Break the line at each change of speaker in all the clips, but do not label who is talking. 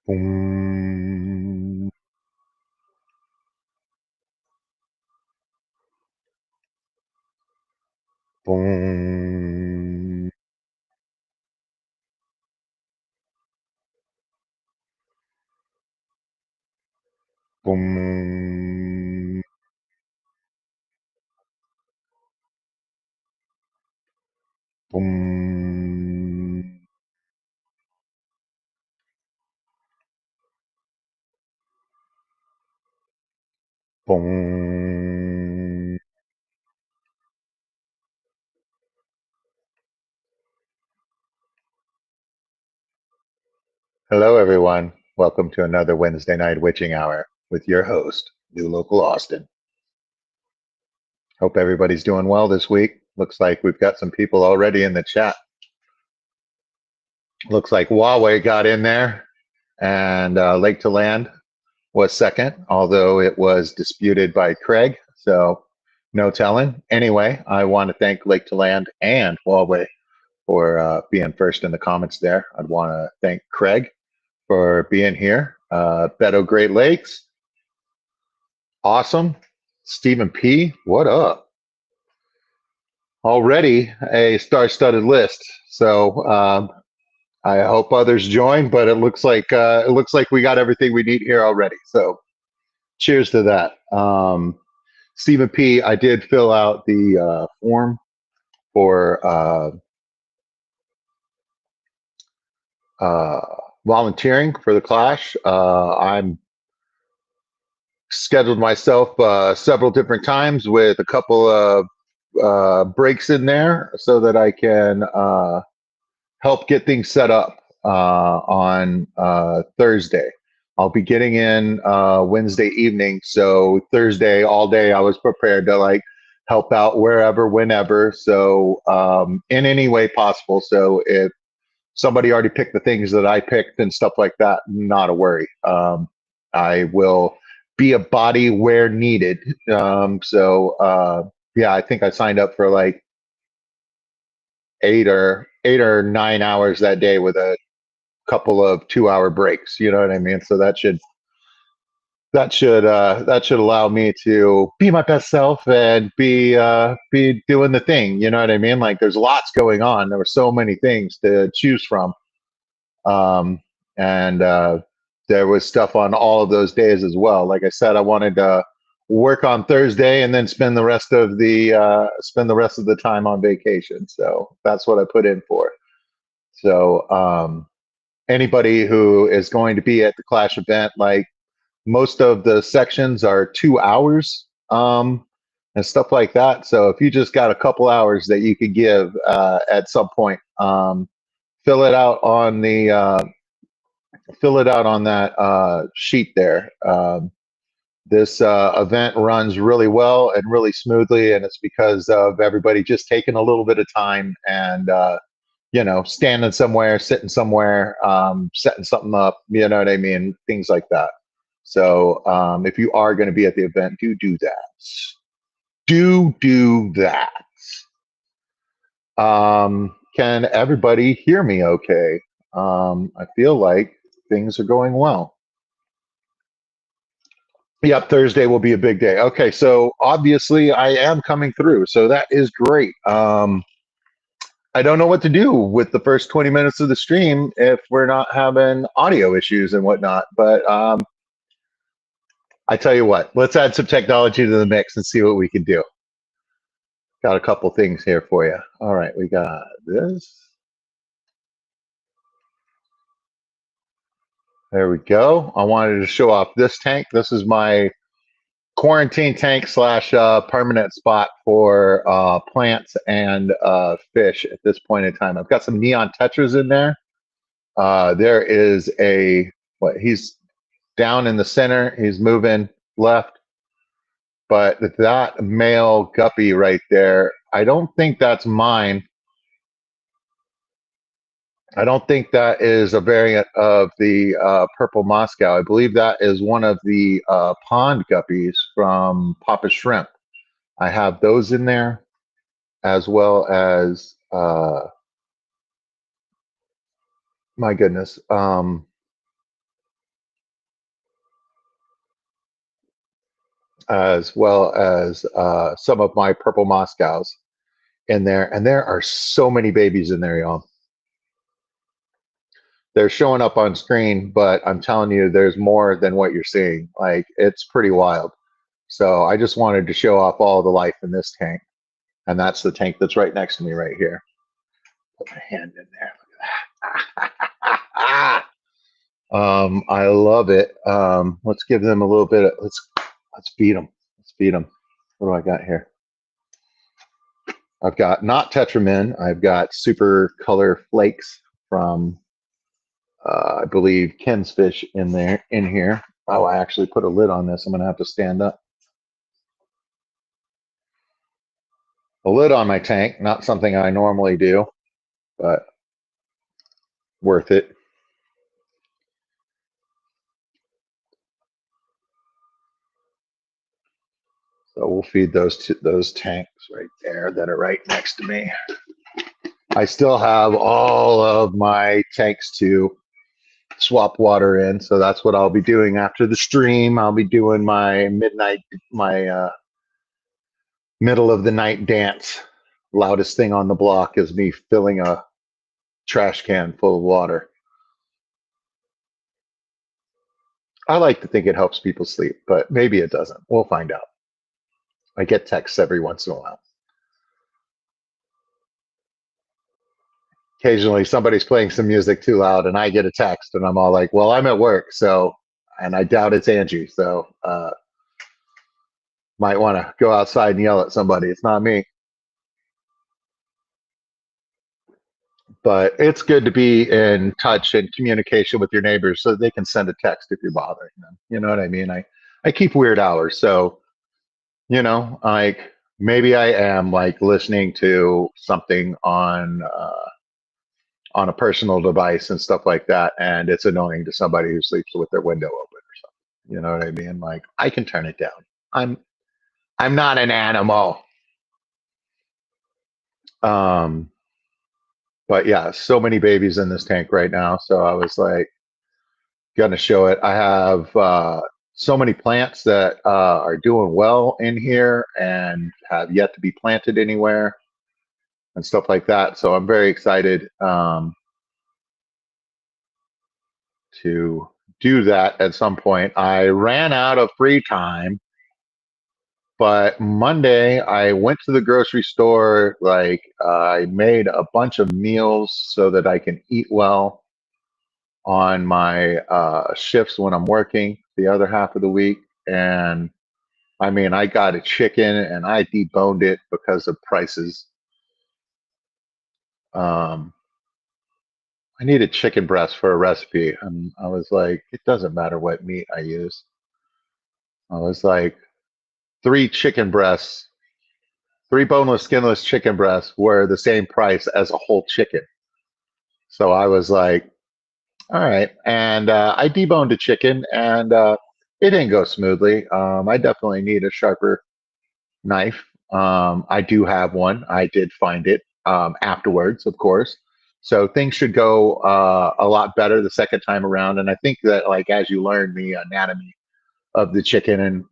Boom, boom, boom, boom. Boom. Hello, everyone. Welcome to another Wednesday night witching hour with your host, New Local Austin. Hope everybody's doing well this week. Looks like we've got some people already in the chat. Looks like Huawei got in there, and Lake to Land was second, although it was disputed by Craig. So no telling. Anyway, I want to thank Lake to Land and Huawei for being first in the comments there. I'd want to thank Craig for being here. Beto Great Lakes, awesome. Stephen P, what up? Already a star-studded list. So I hope others join, but it looks like we got everything we need here already. So cheers to that. Stephen P, I did fill out the form for uh, volunteering for the Clash. I'm scheduled myself several different times with a couple of breaks in there so that I can help get things set up on Thursday. I'll be getting in Wednesday evening, so Thursday all day I was prepared to like help out wherever, whenever, so in any way possible. So if somebody already picked the things that I picked and stuff like that, not a worry. I will be a body where needed. Yeah, I think I signed up for like 8 or 9 hours that day with a couple of 2 hour breaks. You know what I mean? So that should allow me to be my best self and be doing the thing. You know what I mean? Like there's lots going on. There were so many things to choose from. Um, and there was stuff on all of those days as well. Like I said, I wanted to work on Thursday and then spend the rest of the time on vacation. So that's what I put in for. So anybody who is going to be at the Clash event, like most of the sections are 2 hours and stuff like that. So if you just got a couple hours that you could give at some point, fill it out on the fill it out on that sheet there. This event runs really well and really smoothly, and it's because of everybody just taking a little bit of time and standing somewhere, sitting somewhere, setting something up. You know what I mean? Things like that. So if you are going to be at the event, do that. Do that. Can everybody hear me? Okay. I feel like things are going well. Yep, Thursday will be a big day. Okay, so obviously I am coming through, so that is great. I don't know what to do with the first 20 minutes of the stream if we're not having audio issues and whatnot, but I tell you what, let's add some technology to the mix and see what we can do. Got a couple things here for you. All right, we got this. There we go. I wanted to show off this tank. This is my quarantine tank slash permanent spot for plants and fish at this point in time. I've got some neon tetras in there. There is he's down in the center. He's moving left. But that male guppy right there, I don't think that's mine. I don't think that is a variant of the purple Moscow. I believe that is one of the pond guppies from Papa Shrimp. I have those in there, as well as my goodness, as well as some of my purple Moscows in there. And there are so many babies in there, y'all. They're showing up on screen, but I'm telling you, there's more than what you're seeing. Like, it's pretty wild. So I just wanted to show off all the life in this tank. And that's the tank that's right next to me right here. Put my hand in there. Look at that. I love it. Let's give them a little bit of, let's feed them. Let's feed them. What do I got here? I've got not Tetramin. I've got Super Color Flakes from I believe Ken's Fish in here. Oh, I actually put a lid on this. I'm gonna have to stand up. A lid on my tank, not something I normally do, but worth it. So we'll feed those tanks right there that are right next to me. I still have all of my tanks to swap water in, so that's what I'll be doing after the stream. I'll be doing my middle of the night dance. Loudest thing on the block is me filling a trash can full of water. I like to think it helps people sleep, but maybe it doesn't. We'll find out. I get texts every once in a while. Occasionally somebody's playing some music too loud and I get a text and I'm all like, well, I'm at work, so, and I doubt it's Angie, so might want to go outside and yell at somebody. It's not me. But it's good to be in touch and communication with your neighbors so they can send a text if you're bothering them. You know what I mean? I keep weird hours. So, like maybe I am like listening to something on a personal device and stuff like that. And it's annoying to somebody who sleeps with their window open or something. You know what I mean? Like I can turn it down. I'm I'm not an animal. Um, but yeah, so many babies in this tank right now. So I was like, gonna show it. I have so many plants that are doing well in here and have yet to be planted anywhere and stuff like that. So I'm very excited to do that at some point. I ran out of free time, but Monday I went to the grocery store. Like I made a bunch of meals so that I can eat well on my shifts when I'm working the other half of the week. And I mean, I got a chicken and I deboned it because of prices. Um, I needed chicken breast for a recipe, and I was like, it doesn't matter what meat I use. I was like, three chicken breasts, three boneless, skinless chicken breasts were the same price as a whole chicken. So I was like, all right. And I deboned a chicken, and it didn't go smoothly. I definitely need a sharper knife. I do have one. I did find it afterwards, of course. So things should go a lot better the second time around. And I think that, like, as you learn the anatomy of the chicken and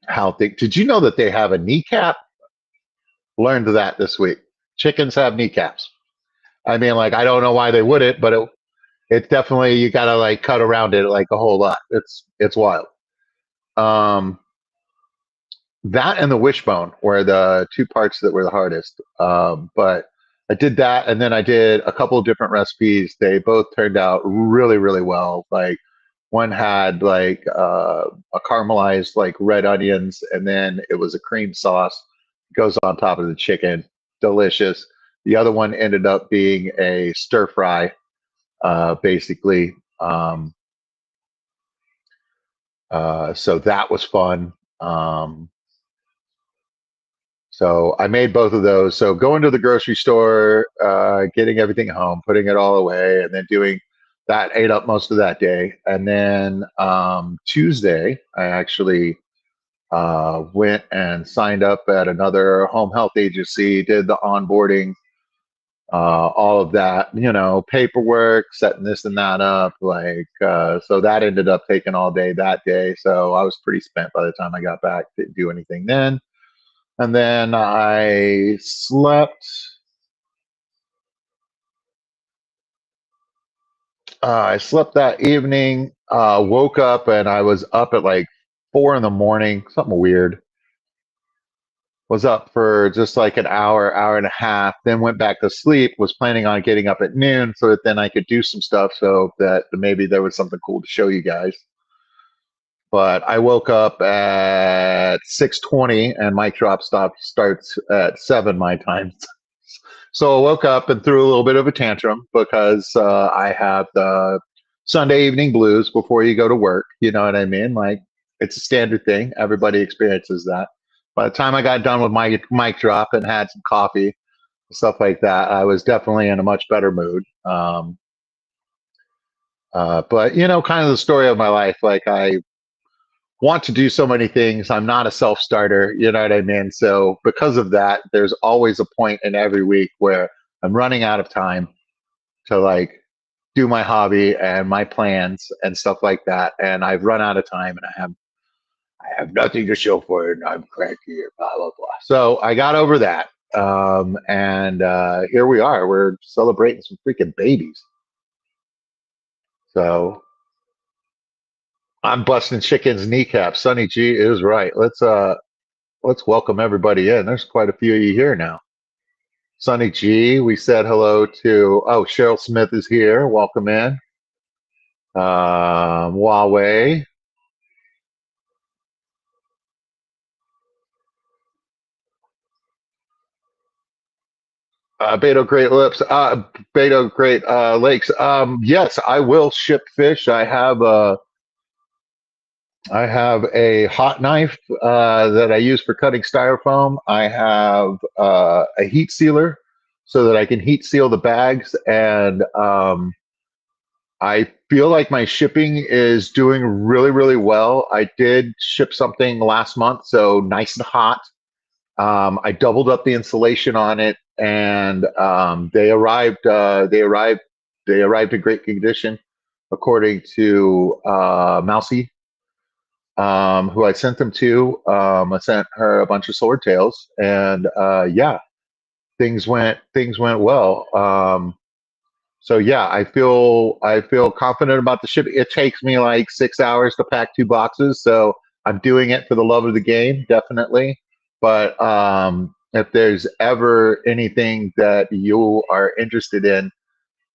how thick, did you know that they have a kneecap? Learned that this week. Chickens have kneecaps. I mean, like, I don't know why they wouldn't, but it's definitely, you got to like cut around it like a whole lot. It's wild. Um, That and the wishbone were the two parts that were the hardest. But I did that, and then I did a couple of different recipes. They both turned out really, really well. Like one had like a caramelized like red onions, and then it was a cream sauce goes on top of the chicken. Delicious. The other one ended up being a stir fry, basically. So that was fun. So I made both of those. So going to the grocery store, getting everything home, putting it all away, and then doing that ate up most of that day. And then Tuesday, I actually went and signed up at another home health agency, did the onboarding all of that, paperwork, setting this and that up. So that ended up taking all day that day. So I was pretty spent by the time I got back. Didn't do anything then. And then I slept. I slept that evening, woke up, and I was up at like 4 in the morning, something weird. Was up for just like an hour, hour and a half, then went back to sleep, was planning on getting up at noon so that then I could do some stuff so that maybe there was something cool to show you guys. But I woke up at 6:20 and mic drop starts at 7 my time. So I woke up and threw a little bit of a tantrum because I have the Sunday evening blues before you go to work. You know what I mean? Like it's a standard thing. Everybody experiences that. By the time I got done with my mic drop and had some coffee, stuff like that, I was definitely in a much better mood. But kind of the story of my life. Like I want to do so many things. I'm not a self starter. You know what I mean? So because of that, there's always a point in every week where I'm running out of time to like do my hobby and my plans and stuff like that. And I've run out of time and I have nothing to show for it and I'm cranky or blah blah blah. So I got over that. And here we are. We're celebrating some freaking babies. So I'm busting chicken's kneecaps. Sonny G is right. Let's welcome everybody in. There's quite a few of you here now. Sonny G, we said hello to. Oh, Cheryl Smith is here. Welcome in. Huawei. Beto Great Lips. Beto Great Lakes. Yes, I will ship fish. I have a hot knife that I use for cutting styrofoam. I have a heat sealer so that I can heat seal the bags. And I feel like my shipping is doing really, really well. I did ship something last month, so nice and hot. I doubled up the insulation on it, and they arrived. They arrived. They arrived in great condition, according to Mousy, who I sent them to. I sent her a bunch of swordtails, and yeah, things went well. So yeah, I feel confident about the shipping. It takes me like 6 hours to pack 2 boxes, so I'm doing it for the love of the game, definitely. But if there's ever anything that you are interested in,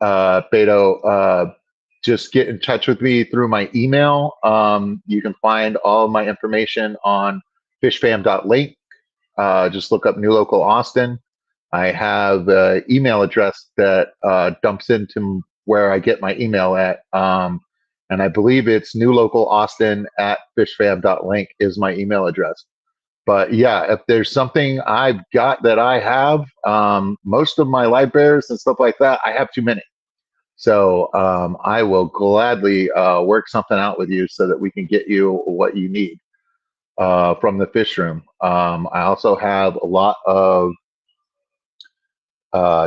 Beto, just get in touch with me through my email. You can find all of my information on fishfam.link. Just look up New Local Austin. I have an email address that dumps into where I get my email at. And I believe it's newlocalaustin at fishfam.link is my email address. But yeah, if there's something I've got that I have, most of my live bears and stuff like that, I have too many. So I will gladly work something out with you so that we can get you what you need from the fish room. I also have a lot of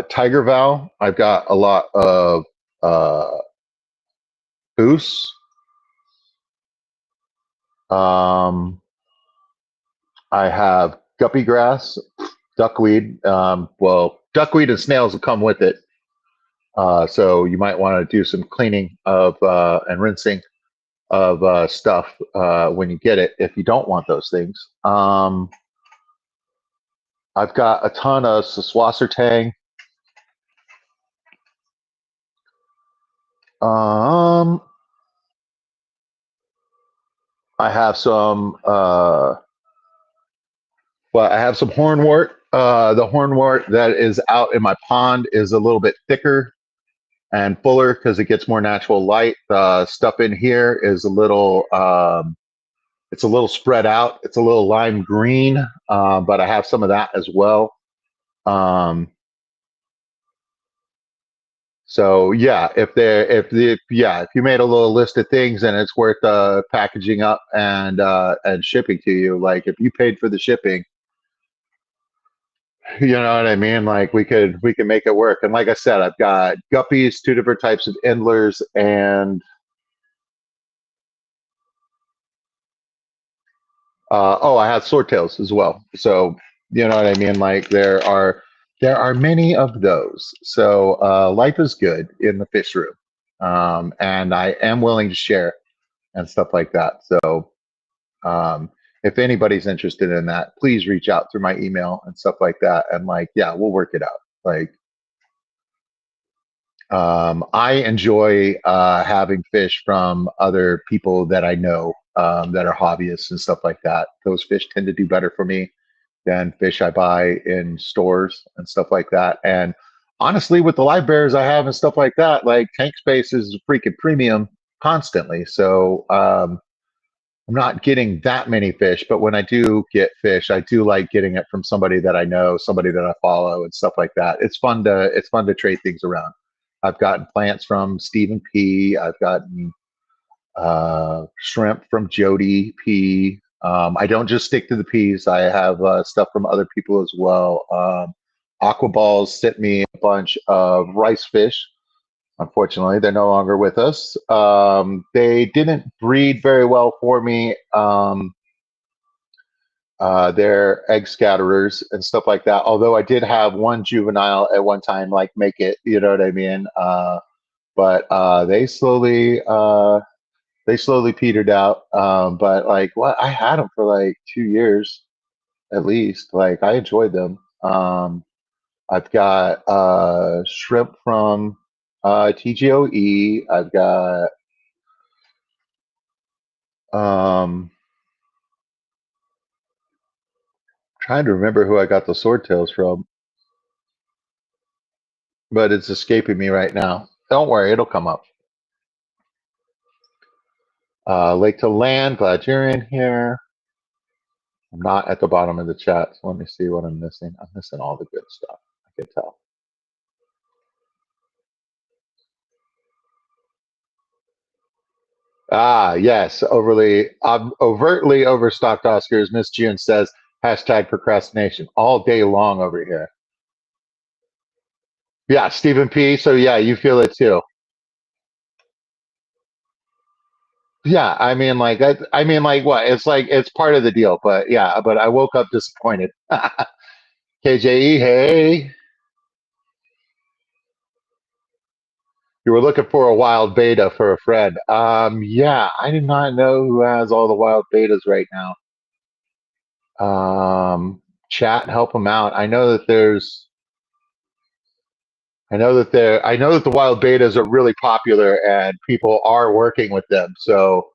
Tiger Val. I've got a lot of uh, Goose. Um, I have guppy grass, duckweed. Well, duckweed and snails will come with it. So you might want to do some cleaning of and rinsing of stuff when you get it if you don't want those things. I've got a ton of Swasser Tang. Um, I have some. Well, I have some hornwort. The hornwort that is out in my pond is a little bit thicker and fuller because it gets more natural light. The stuff in here is it's a little spread out. It's a little lime green, but I have some of that as well. Um, so yeah, if you made a little list of things and it's worth packaging up and shipping to you, like if you paid for the shipping, You know what I mean? Like we could make it work. And like I said, I've got guppies, two different types of endlers, and oh, I have swordtails as well. So you know what I mean? Like there are many of those. So life is good in the fish room, and I am willing to share and stuff like that. So um, if anybody's interested in that, please reach out through my email and stuff like that. And like, yeah, we'll work it out. Like, I enjoy having fish from other people that I know that are hobbyists and stuff like that. Those fish tend to do better for me than fish I buy in stores and stuff like that. And honestly, with the live bears I have and stuff like that, like tank space is freaking premium constantly. So I'm not getting that many fish, but when I do get fish, I do like getting it from somebody that I know, somebody that I follow, and stuff like that. It's fun to trade things around. I've gotten plants from Stephen P. I've gotten shrimp from Jody P. I don't just stick to the peas. I have stuff from other people as well. Aqua Balls sent me a bunch of rice fish. Unfortunately, they're no longer with us. They didn't breed very well for me. They're egg scatterers and stuff like that. Although I did have one juvenile at one time, like make it, you know what I mean? But they slowly petered out. But like, what I had them for like 2 years at least. Like I enjoyed them. I've got shrimp from TGOE. I've got trying to remember who I got the swordtails from, but it's escaping me right now. Don't worry, it'll come up. Lake to land, glad you're in here. I'm not at the bottom of the chat, so let me see what I'm missing. I'm missing all the good stuff. I can tell. Ah, yes, overtly overstocked Oscars. Miss June says hashtag procrastination all day long over here. Yeah, Stephen P. So yeah, you feel it too. Yeah, I mean, like that. I mean, like what? It's like it's part of the deal. But yeah, but I woke up disappointed. KJE, hey, you were looking for a wild beta for a friend. Yeah, I do not know who has all the wild betas right now. Chat, help them out. I know that the wild betas are really popular and people are working with them. So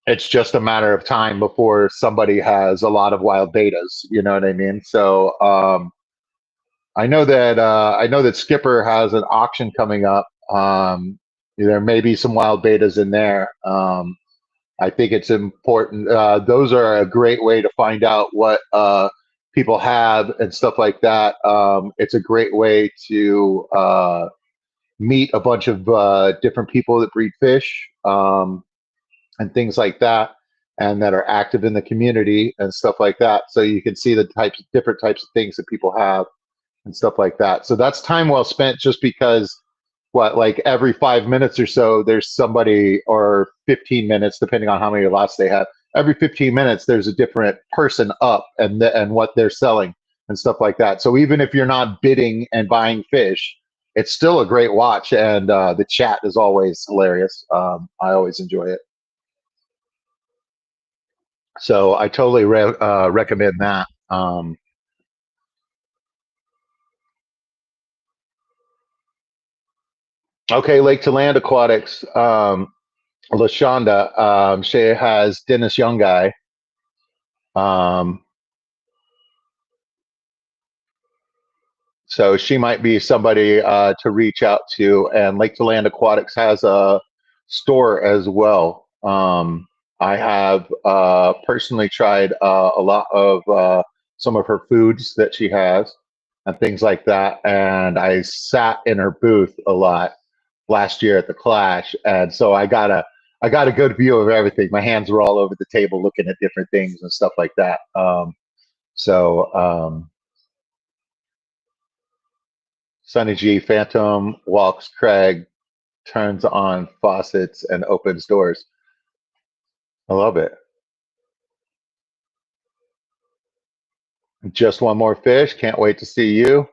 it's just a matter of time before somebody has a lot of wild betas. You know what I mean? So I know that Skipper has an auction coming up. There may be some wild betas in there. I think it's important. Those are a great way to find out what people have and stuff like that. It's a great way to meet a bunch of different people that breed fish and things like that, and that are active in the community and stuff like that. So you can see the different types of things that people have and stuff like that. So that's time well spent just because what like every 5 minutes or so there's somebody or 15 minutes depending on how many lots they have. Every 15 minutes there's a different person up and what they're selling and stuff like that. So even if you're not bidding and buying fish, it's still a great watch and the chat is always hilarious. I always enjoy it. So I totally recommend that. Okay, Lake to Land Aquatics. Lashonda, she has Dennis Young guy. Um, so she might be somebody to reach out to. And Lake to Land Aquatics has a store as well. I have personally tried a lot of some of her foods that she has and things like that. And I sat in her booth a lot last year at the Clash, and so I got a good view of everything. My hands were all over the table looking at different things and stuff like that. So Sunny G, Phantom walks Craig, turns on faucets, and opens doors. I love it. Just one more fish. Can't wait to see you.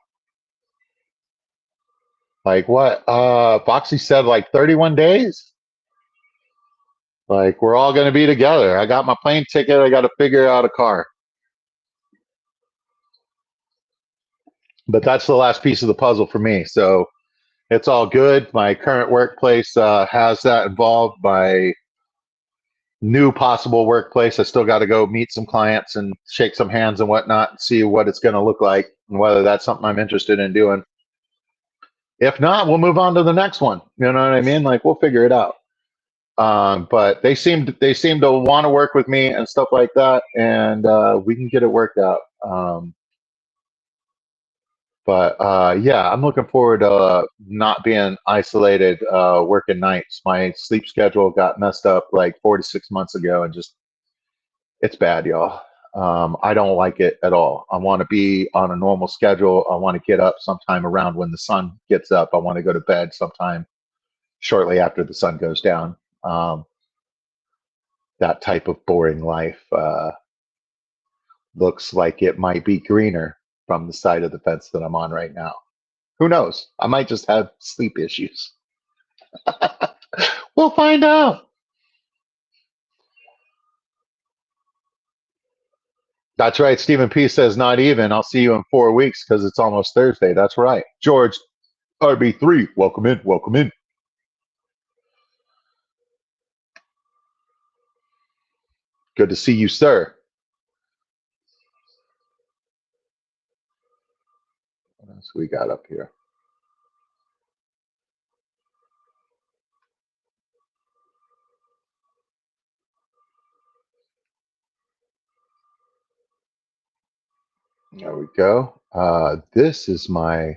Like what? Foxy said like 31 days. Like we're all going to be together. I got my plane ticket. I got to figure out a car. But that's the last piece of the puzzle for me. So it's all good. My current workplace has that involved. My new possible workplace, I still got to go meet some clients and shake some hands and whatnot and see what it's going to look like and whether that's something I'm interested in doing. If not, we'll move on to the next one. You know what I mean? Like we'll figure it out. But they seem to want to work with me and stuff like that, and we can get it worked out. But yeah, I'm looking forward to not being isolated, working nights. My sleep schedule got messed up like 4 to 6 months ago, and just it's bad, y'all. I don't like it at all. I want to be on a normal schedule. I want to get up sometime around when the sun gets up. I want to go to bed sometime shortly after the sun goes down. Um, that type of boring life looks like it might be greener from the side of the fence that I'm on right now. Who knows? I might just have sleep issues. We'll find out. That's right. Stephen P says not even. I'll see you in 4 weeks because it's almost Thursday. That's right. George RB3, welcome in. Welcome in. Good to see you, sir. What else we got up here? There we go. This is my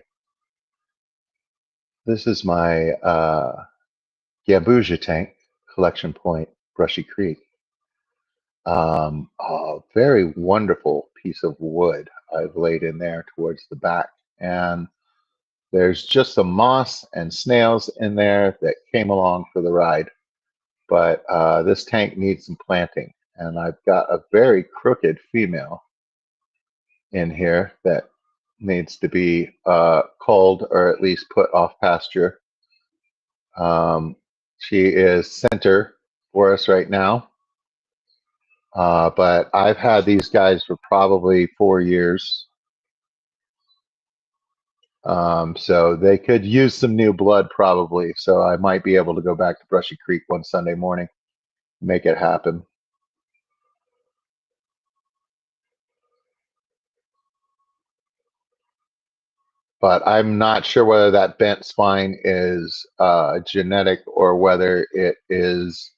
Gambusia tank, Collection Point, Brushy Creek. A very wonderful piece of wood I've laid in there towards the back. And there's just some moss and snails in there that came along for the ride. But this tank needs some planting. And I've got a very crooked female in here that needs to be culled or at least put off pasture. She is center for us right now. But I've had these guys for probably 4 years. So they could use some new blood probably. So I might be able to go back to Brushy Creek one Sunday morning, make it happen. But I'm not sure whether that bent spine is genetic or whether it is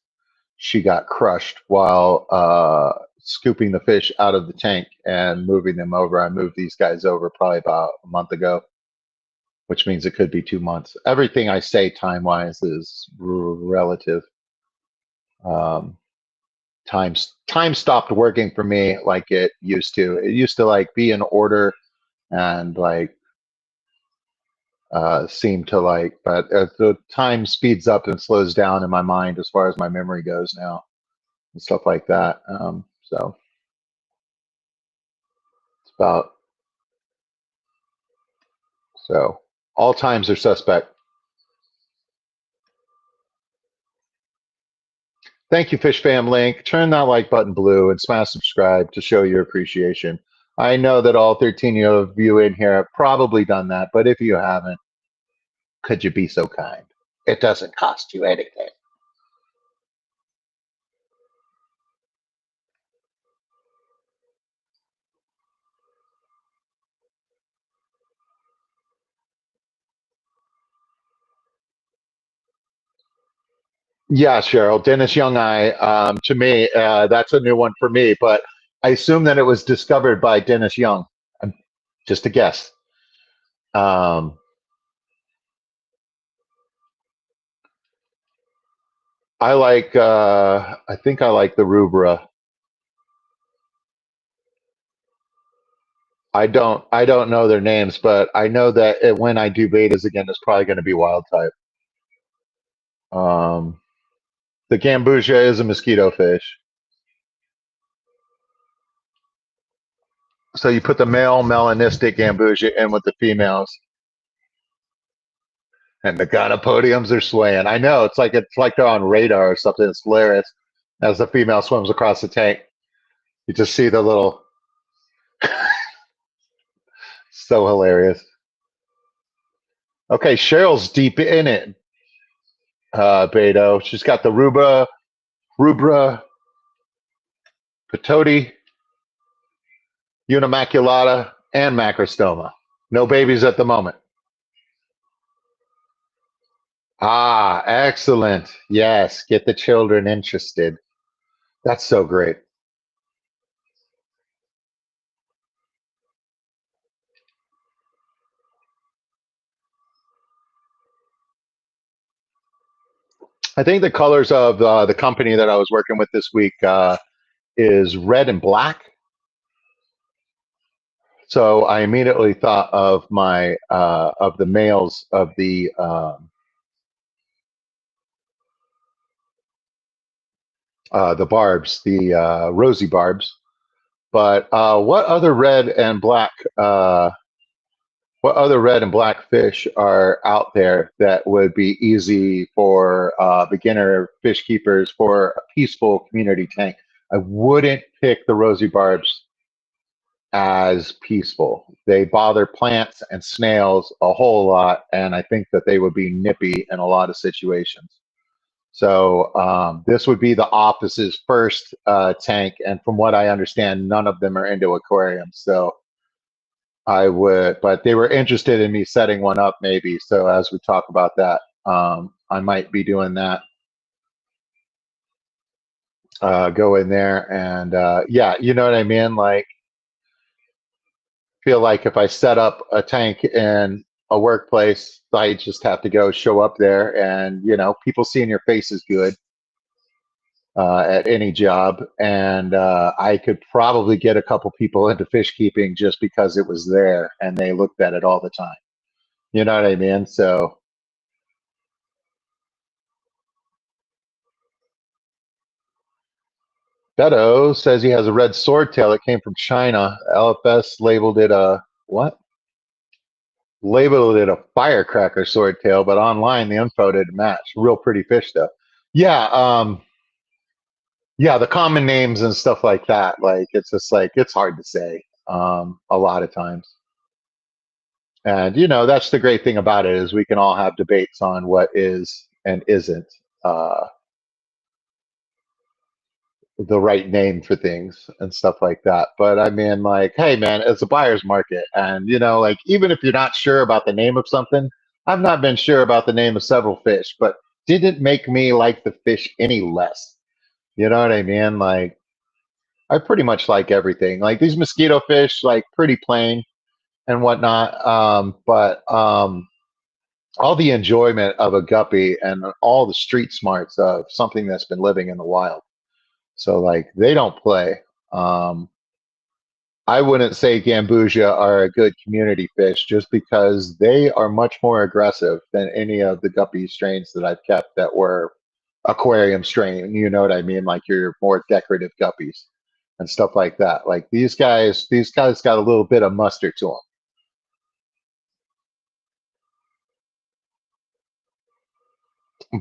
she got crushed while scooping the fish out of the tank and moving them over. I moved these guys over probably about a month ago, which means it could be 2 months. Everything I say time wise is relative. Um, time stopped working for me like it used to. It used to like be in order and like seem to like, but the time speeds up and slows down in my mind as far as my memory goes now and stuff like that. So it's about so all times are suspect. Thank you, Fish Fam Link. Turn that like button blue and smash subscribe to show your appreciation. I know that all 13 of you in here have probably done that, but if you haven't, could you be so kind? It doesn't cost you anything. Yeah, Cheryl, Dennis Young Eye. To me, that's a new one for me, but I assume that it was discovered by Dennis Young. I'm just a guess. Um, I think I like the rubra. I don't know their names, but I know that when I do betas again, it's probably going to be wild type. Um, the gambusia is a mosquito fish. So you put the male melanistic gambusia in with the females, and the gonopodiums are swaying. I know it's like they're on radar or something. It's hilarious. As the female swims across the tank, you just see the little. So hilarious. Okay, Cheryl's deep in it. Beto. She's got the rubra, patoti, unimaculata, and macrostoma. No babies at the moment. Ah, excellent. Yes, get the children interested. That's so great. I think the colors of the company that I was working with this week is red and black. So I immediately thought of my of the males of the barbs, the rosy barbs. But what other red and black fish are out there that would be easy for beginner fish keepers for a peaceful community tank? I wouldn't pick the rosy barbs as peaceful. They bother plants and snails a whole lot, and I think that they would be nippy in a lot of situations. So this would be the office's first tank, and from what I understand, none of them are into aquariums. So I would, but they were interested in me setting one up maybe. So as we talk about that, I might be doing that. Go in there and yeah, you know what I mean? Like, feel like if I set up a tank in a workplace, I just have to go show up there, and people seeing your face is good at any job, and I could probably get a couple people into fish keeping just because it was there and they looked at it all the time. You know what I mean? So Beto says he has a red swordtail that came from China. LFS labeled it a what? Labeled it a firecracker swordtail, but online the info didn't match. Real pretty fish though. Yeah, yeah, the common names and stuff like that. Like it's just like it's hard to say a lot of times. And that's the great thing about it is we can all have debates on what is and isn't uh, the right name for things and stuff like that. But I mean, like, hey, man, it's a buyer's market, and like even if you're not sure about the name of something, I've not been sure about the name of several fish, but didn't make me like the fish any less. You know what I mean? Like, I pretty much like everything. Like these mosquito fish, like pretty plain and whatnot. But all the enjoyment of a guppy and all the street smarts of something that's been living in the wild. So like they don't play. Um, I wouldn't say Gambusia are a good community fish just because they are much more aggressive than any of the guppy strains that I've kept that were aquarium strain. You know what I mean? Like your more decorative guppies and stuff like that. Like these guys got a little bit of mustard to them.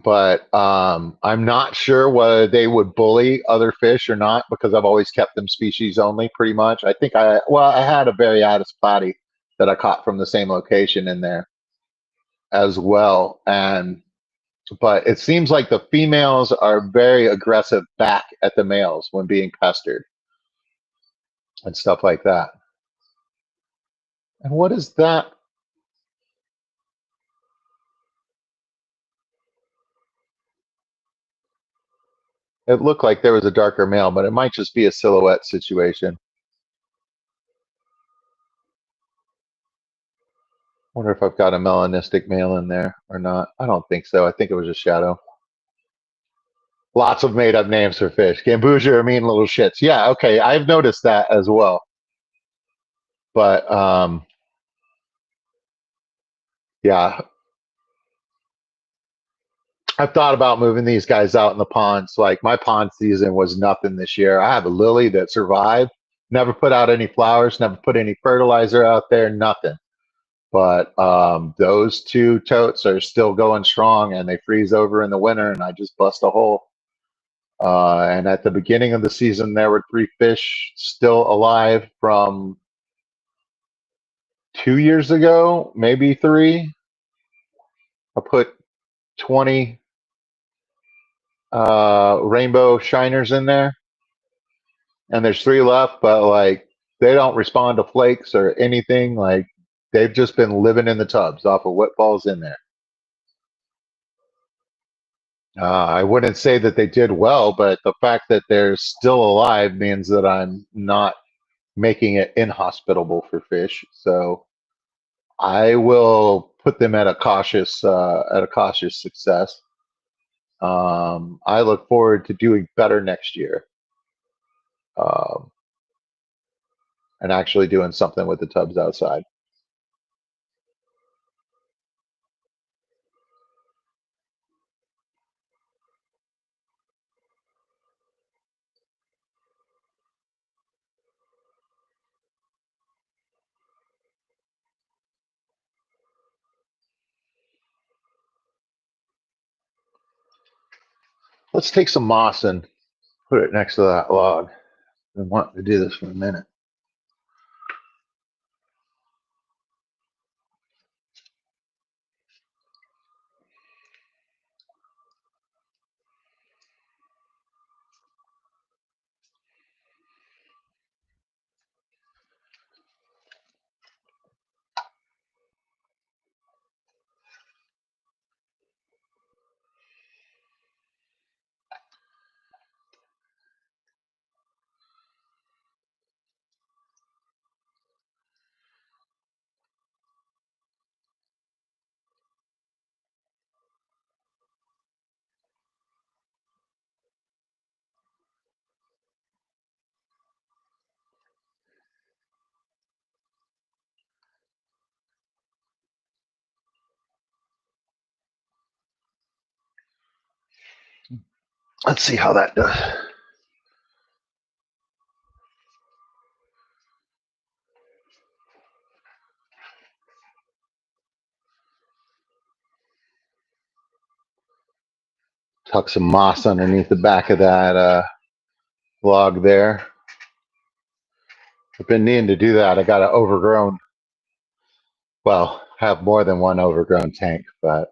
But I'm not sure whether they would bully other fish or not because I've always kept them species only pretty much. I think I had a Variatus platy that I caught from the same location in there as well. And but it seems like the females are very aggressive back at the males when being pestered and stuff like that. And what is that? It looked like there was a darker male, but it might just be a silhouette situation. Wonder if I've got a melanistic male in there or not. I don't think so. I think it was a shadow. Lots of made up names for fish. Gambusia are mean little shits. Yeah, okay. I've noticed that as well. But yeah, I've thought about moving these guys out in the ponds. Like my pond season was nothing this year. I have a lily that survived, never put out any flowers, never put any fertilizer out there, nothing. But those two totes are still going strong and they freeze over in the winter and I just bust a hole. And at the beginning of the season, there were three fish still alive from 2 years ago, maybe three. I put 20 rainbow shiners in there, and there's three left, but like they don't respond to flakes or anything. Like they've just been living in the tubs off of what falls in there. I wouldn't say that they did well, but the fact that they're still alive means that I'm not making it inhospitable for fish. So I will put them at a cautious success. I look forward to doing better next year, um, and actually doing something with the tubs outside. Let's take some moss and put it next to that log. I want to do this for a minute. Let's see how that does. Tuck some moss underneath the back of that log there. I've been needing to do that. I got an overgrown, well, have more than one overgrown tank, but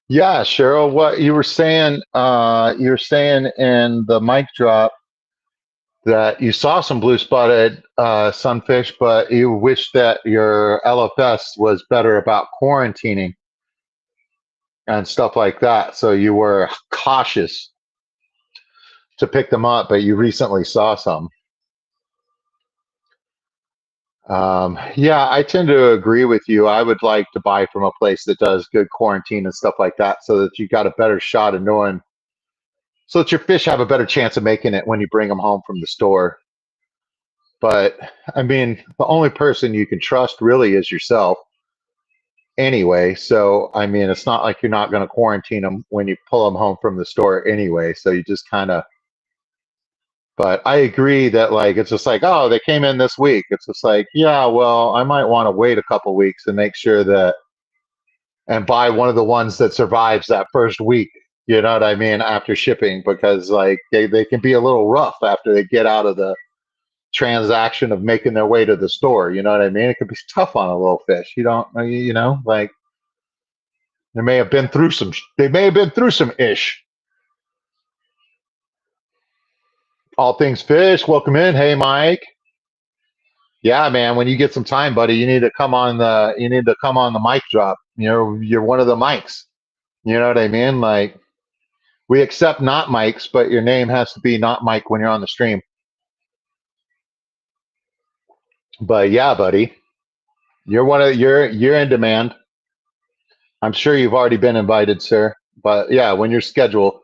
yeah, Cheryl, what you were saying in the mic drop that you saw some blue spotted sunfish, but you wish that your LFS was better about quarantining and stuff like that. So you were cautious to pick them up, but you recently saw some. Yeah, I tend to agree with you. I would like to buy from a place that does good quarantine and stuff like that so that you got a better shot of knowing, so that your fish have a better chance of making it when you bring them home from the store. But I mean, the only person you can trust really is yourself anyway. So, I mean, it's not like you're not going to quarantine them when you pull them home from the store anyway. So you just kind of, but I agree that like, it's just like, oh, they came in this week. It's just like, yeah, well, I might want to wait a couple weeks and make sure that, and buy one of the ones that survives that first week. You know what I mean? After shipping, because like they can be a little rough after they get out of the transaction of making their way to the store. You know what I mean? It could be tough on a little fish. You don't, you know, like they may have been through some. They may have been through some ish. All things fish. Welcome in. Hey, Mike. Yeah, man. When you get some time, buddy, you need to come on the. You need to come on the mic drop. You know, you're one of the mics. You know what I mean? Like we accept not mics, but your name has to be not Mike when you're on the stream. But yeah, buddy, you're in demand. I'm sure you've already been invited, sir. But yeah, when your schedule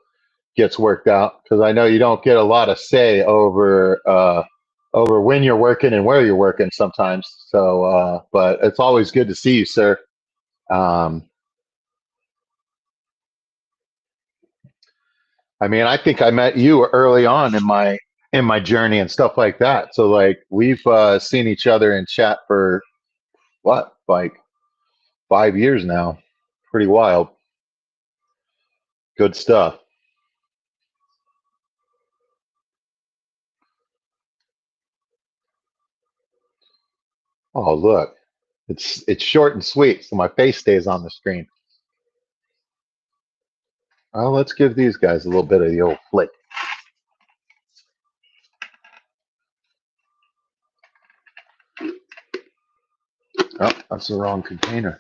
gets worked out, because I know you don't get a lot of say over when you're working and where you're working sometimes. So, but it's always good to see you, sir. Um, I mean, I think I met you early on in my journey and stuff like that. So, like, we've seen each other in chat for what, like 5 years now. Pretty wild. Good stuff. Oh, look, it's short and sweet, so my face stays on the screen. Let's give these guys a little bit of the old flick. Oh, that's the wrong container.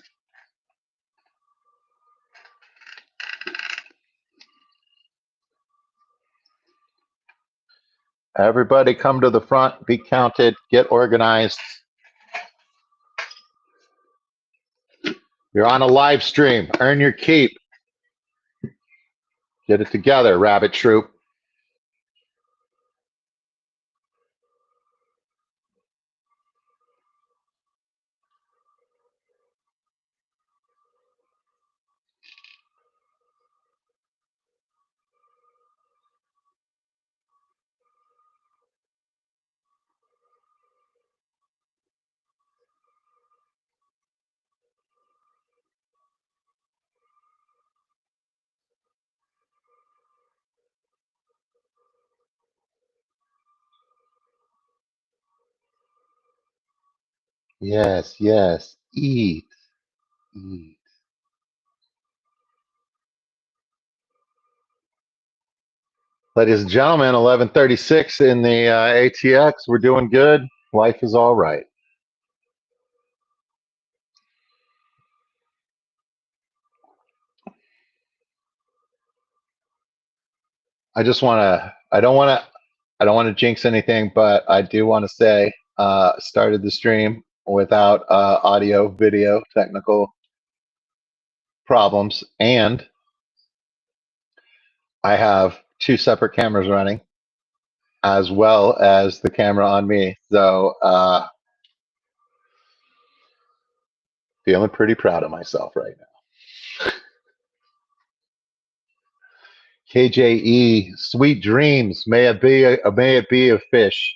Everybody come to the front, be counted, get organized. You're on a live stream. Earn your keep. Get it together, Rabbit Troop. Yes, yes. Eat, eat. Ladies and gentlemen, 11:36 in the ATX. We're doing good. Life is all right. I just want to. I don't want to. I don't want to jinx anything, but I do want to say, started the stream without audio, video, technical problems, and I have two separate cameras running, as well as the camera on me. So, feeling pretty proud of myself right now. KJE, sweet dreams. May it be a fish.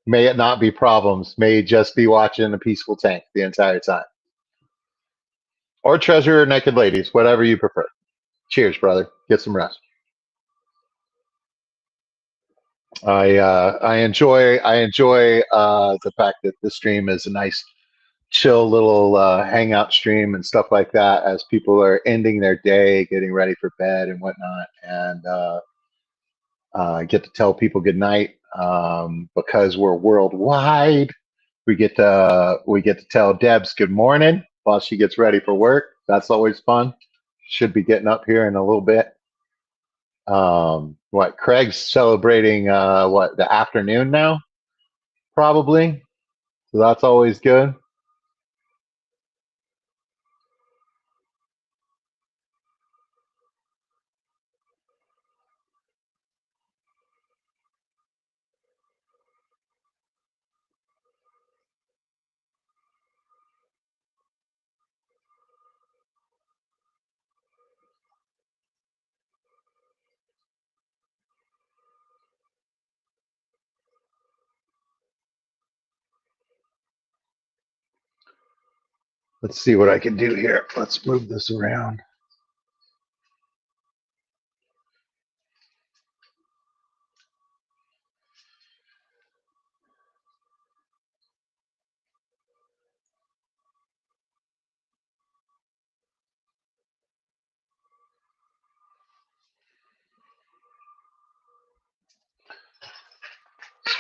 May it not be problems. May it just be watching a peaceful tank the entire time. Or treasure or naked ladies, whatever you prefer. Cheers, brother. Get some rest. I enjoy the fact that the stream is a nice, chill little hangout stream and stuff like that as people are ending their day, getting ready for bed and whatnot, and get to tell people good night because we're worldwide. We get to tell Debs good morning while she gets ready for work. That's always fun. Should be getting up here in a little bit. What Craig's celebrating? What the afternoon now? Probably. So that's always good. Let's see what I can do here. Let's move this around.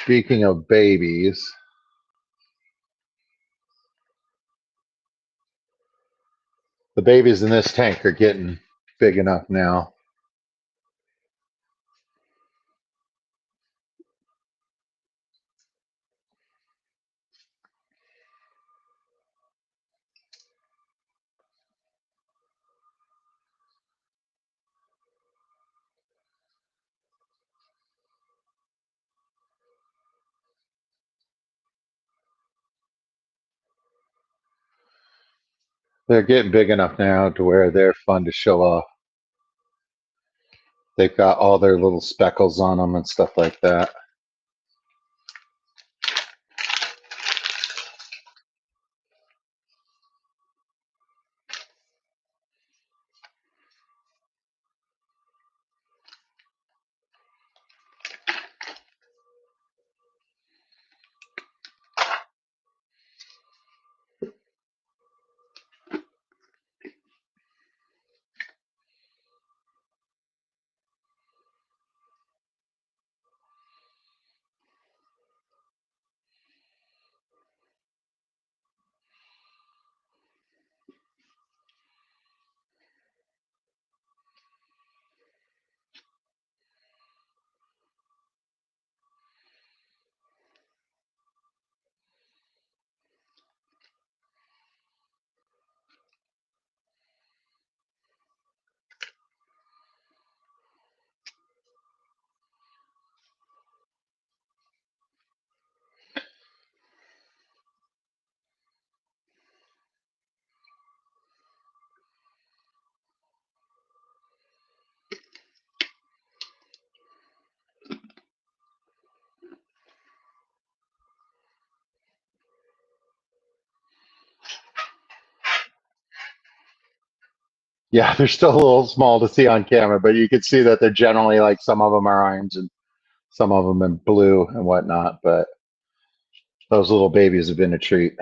Speaking of babies, the babies in this tank are getting big enough now. They're getting big enough now to where they're fun to show off. They've got all their little speckles on them and stuff like that. Yeah, they're still a little small to see on camera, but you can see that they're generally like some of them are orange and some of them in blue and whatnot. But those little babies have been a treat.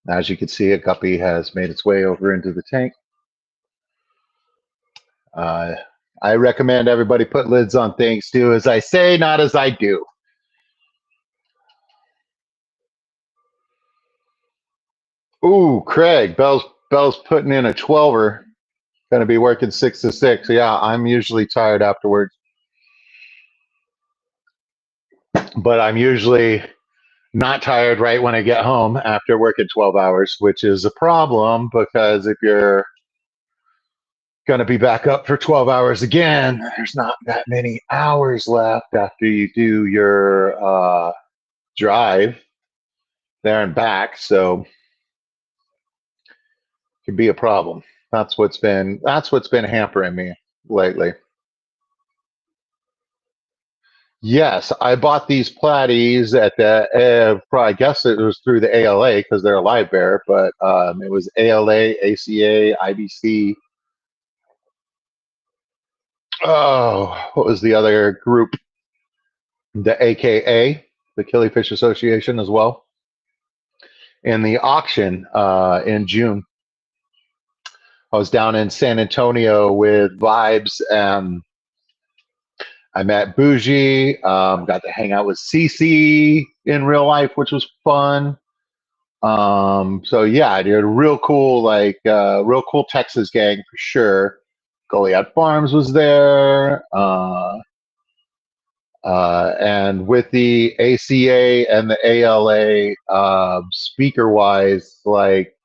As you can see, a guppy has made its way over into the tank. Uh, I recommend everybody put lids on things, do as I say, not as I do. Ooh, Craig, Bell's putting in a 12er. Going to be working 6 to 6. Yeah, I'm usually tired afterwards, but I'm usually not tired right when I get home after working 12 hours, which is a problem because if you're going to be back up for 12 hours again, there's not that many hours left after you do your drive there and back. So it can be a problem. That's what's been hampering me lately. Yes, I bought these platies at the. I guess it was through the ALA because they're a live bear, but it was ALA, ACA, IBC. Oh, what was the other group? The AKA, the Killifish Association, as well. In the auction in June, I was down in San Antonio with Vibes. I met Bougie. Got to hang out with Cece in real life, which was fun. So yeah, dude, real cool, like real cool Texas gang for sure. Goliath Farms was there, and with the ACA and the ALA, speaker wise, like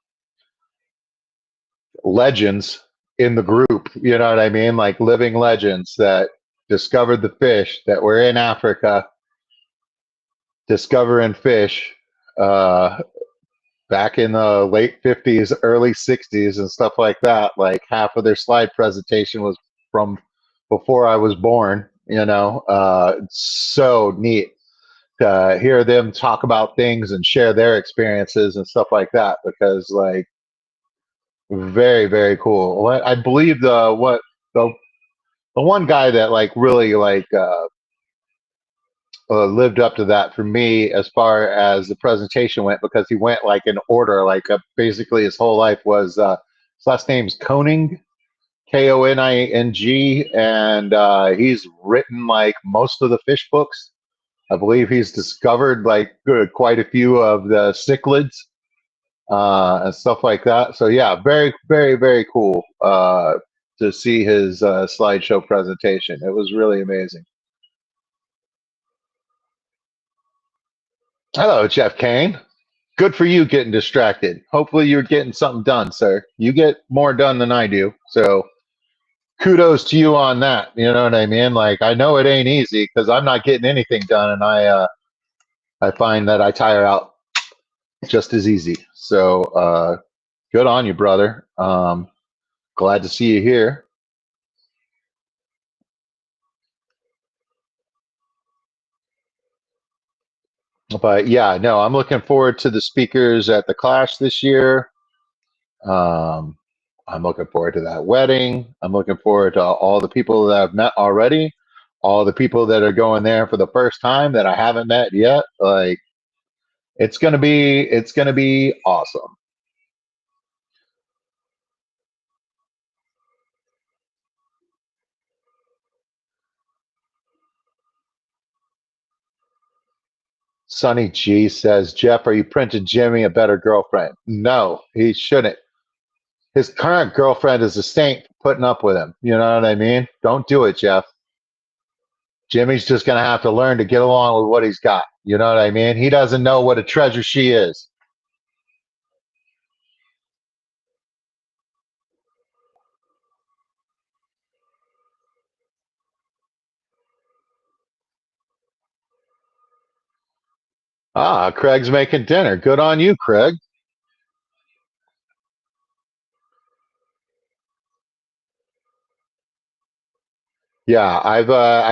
legends in the group. You know what I mean? Like living legends that discovered the fish that were in Africa, discovering fish. Uh, Back in the late 50s, early 60s, and stuff like that. Like half of their slide presentation was from before I was born. It's so neat to hear them talk about things and share their experiences and stuff like that because, like, very, very cool. I believe the the one guy that like really like lived up to that for me as far as the presentation went because he went like in order, like basically his whole life was his last name's Koning, Koning, and he's written like most of the fish books. I believe he's discovered like quite a few of the cichlids and stuff like that. So yeah, very, very, very cool to see his slideshow presentation. It was really amazing. Hello, Jeff Kane. Good for you getting distracted. Hopefully you're getting something done, sir. You get more done than I do. So kudos to you on that. You know what I mean? Like I know it ain't easy because I'm not getting anything done and I find that I tire out just as easy. So Good on you, brother. Glad to see you here. But yeah, no, I'm looking forward to the speakers at the Clash this year. Um, I'm looking forward to that wedding. I'm looking forward to all the people that I've met already, all the people that are going there for the first time that I haven't met yet. Like it's gonna be awesome. Sonny G says, Jeff, are you printing Jimmy a better girlfriend? No, he shouldn't. His current girlfriend is a saint for putting up with him. You know what I mean? Don't do it, Jeff. Jimmy's just going to have to learn to get along with what he's got. You know what I mean? He doesn't know what a treasure she is. Ah, Craig's making dinner. Good on you, Craig. Yeah, I've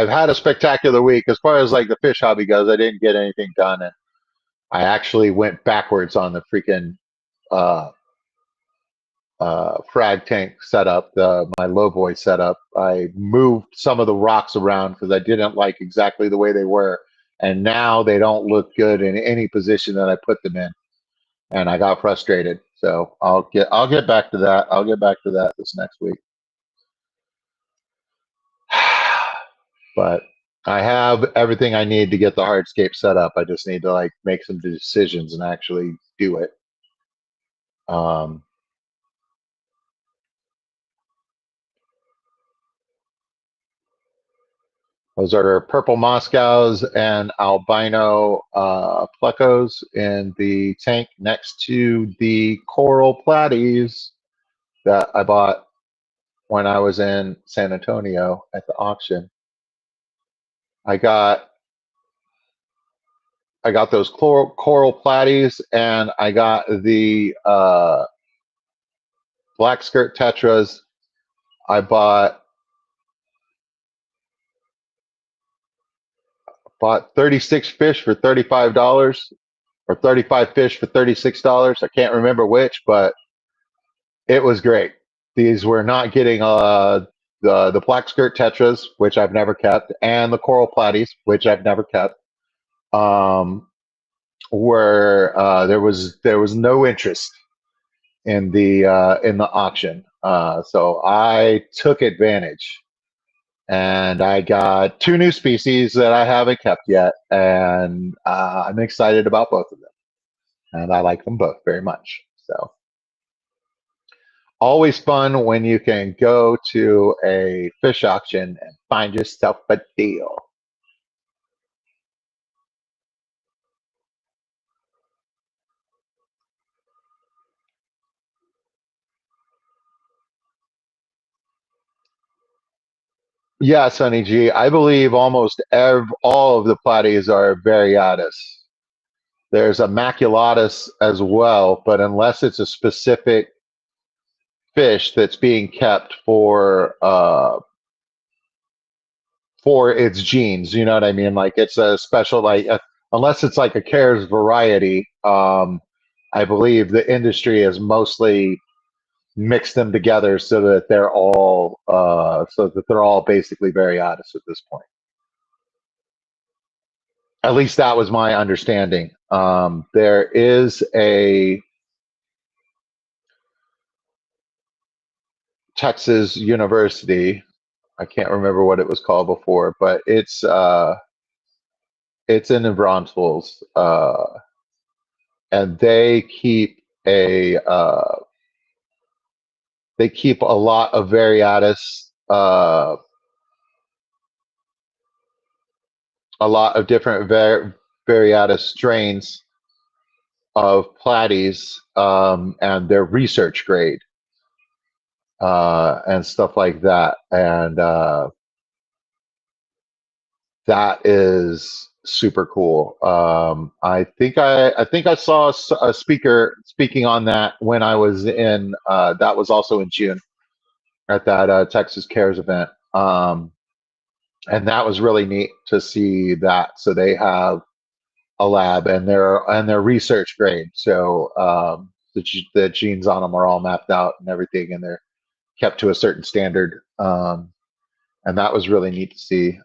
had a spectacular week as far as like the fish hobby goes. I didn't get anything done, and I actually went backwards on the freaking uh, frag tank setup, my low boy setup. I moved some of the rocks around because I didn't like exactly the way they were, and now they don't look good in any position that I put them in, and I got frustrated. So I'll get back to that. I'll get back to that this next week. But I have everything I need to get the hardscape set up. I just need to like make some decisions and actually do it. Um, Those are purple Moscows and albino plecos in the tank next to the coral platies that I bought when I was in San Antonio at the auction. I got I got those coral platies and I got the black skirt tetras. I bought 36 fish for $35 or 35 fish for $36. I can't remember which, but it was great. These were not getting the black skirt tetras, which I've never kept, and the coral platies, which I've never kept. Um, where there was no interest in the auction, so I took advantage, and I got two new species that I haven't kept yet, and I'm excited about both of them, and I like them both very much. So always fun when you can go to a fish auction and find yourself a deal. Yeah, Sonny G. I believe almost all of the platies are variatus. There's a maculatus as well, but unless it's a specific fish that's being kept for its genes, you know what I mean? Like it's a special unless it's like a Cares variety. I believe the industry is mostly mix them together so that they're all basically variatus at this point. At least that was my understanding. There is a Texas university. I can't remember what it was called before, but it's in Bronxville, and they keep a lot of a lot of different variatus strains of platies, and their research grade, and stuff like that. And that is super cool. I think I saw a speaker speaking on that when I was in. That was also in June at that Texas Cares event, and that was really neat to see that. So they have a lab, and they're research grade. So the genes on them are all mapped out and everything, and they're kept to a certain standard. And that was really neat to see.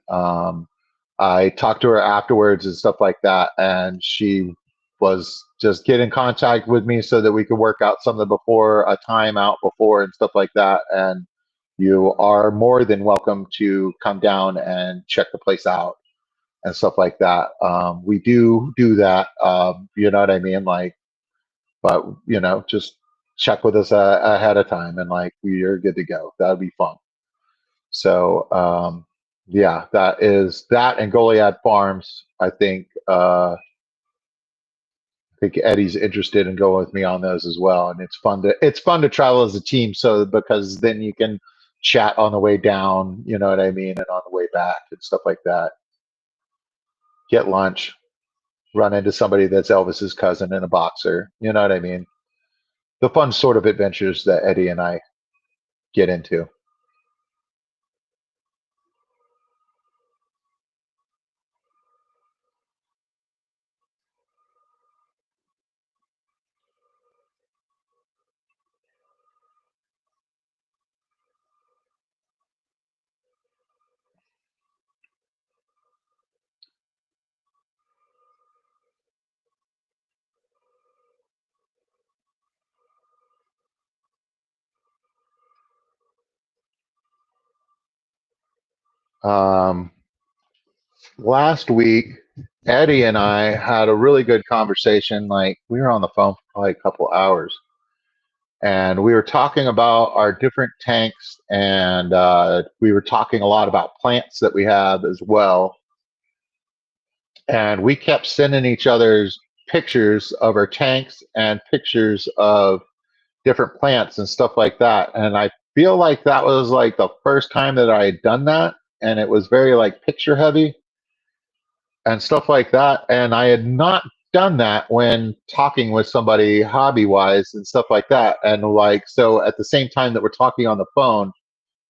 I talked to her afterwards and stuff like that, and she was just get in contact with me so that we could work out something before a time out before and stuff like that. And you are more than welcome to come down and check the place out and stuff like that. We do that, you know what I mean? Like, but just check with us ahead of time, and like we're good to go. That'd be fun. So yeah, that is that and Goliad Farms. I think Eddie's interested in going with me on those as well, and it's fun to travel as a team. So because then you can chat on the way down, you know what I mean, and on the way back and stuff like that. Get lunch, run into somebody that's Elvis's cousin and a boxer. You know what I mean? The fun sort of adventures that Eddie and I get into. Um, Last week, Eddie and I had a really good conversation. Like we were on the phone for probably a couple hours, and we were talking about our different tanks, and we were talking a lot about plants that we have as well. And we kept sending each other's pictures of our tanks and pictures of different plants and stuff like that. And I feel like that was like the first time that I had done that, and it was very like picture heavy and stuff like that. And I had not done that when talking with somebody hobby wise and stuff like that. And like, so at the same time that we're talking on the phone,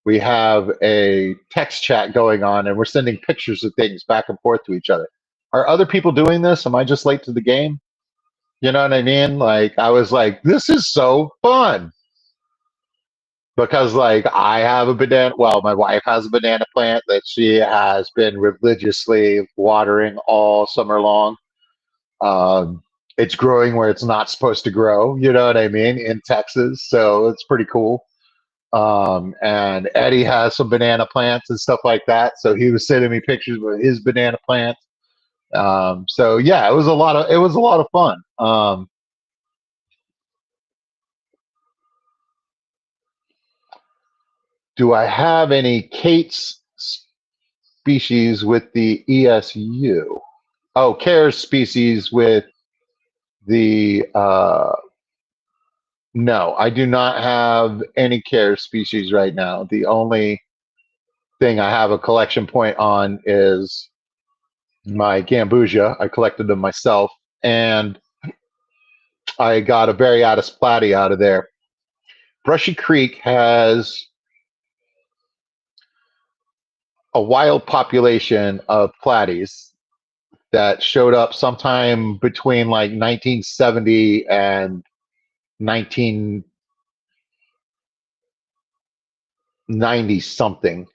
we have a text chat going on and we're sending pictures of things back and forth to each other. Are other people doing this? Am I just late to the game? You know what I mean? Like, I was like, this is so fun because like I have a banana. Well, my wife has a banana plant that she has been religiously watering all summer long. Um, it's growing where it's not supposed to grow, you know what I mean, in Texas. So it's pretty cool. And Eddie has some banana plants and stuff like that. So he was sending me pictures of his banana plants. So yeah, it was a lot of fun. Do I have any Kate's species with the ESU? Oh, Cares species with the no, I do not have any care species right now. The only thing I have a collection point on is my Gambusia. I collected them myself, and I got a Variatus platy out of there. Brushy Creek has a wild population of platies that showed up sometime between like 1970 and 1990 something.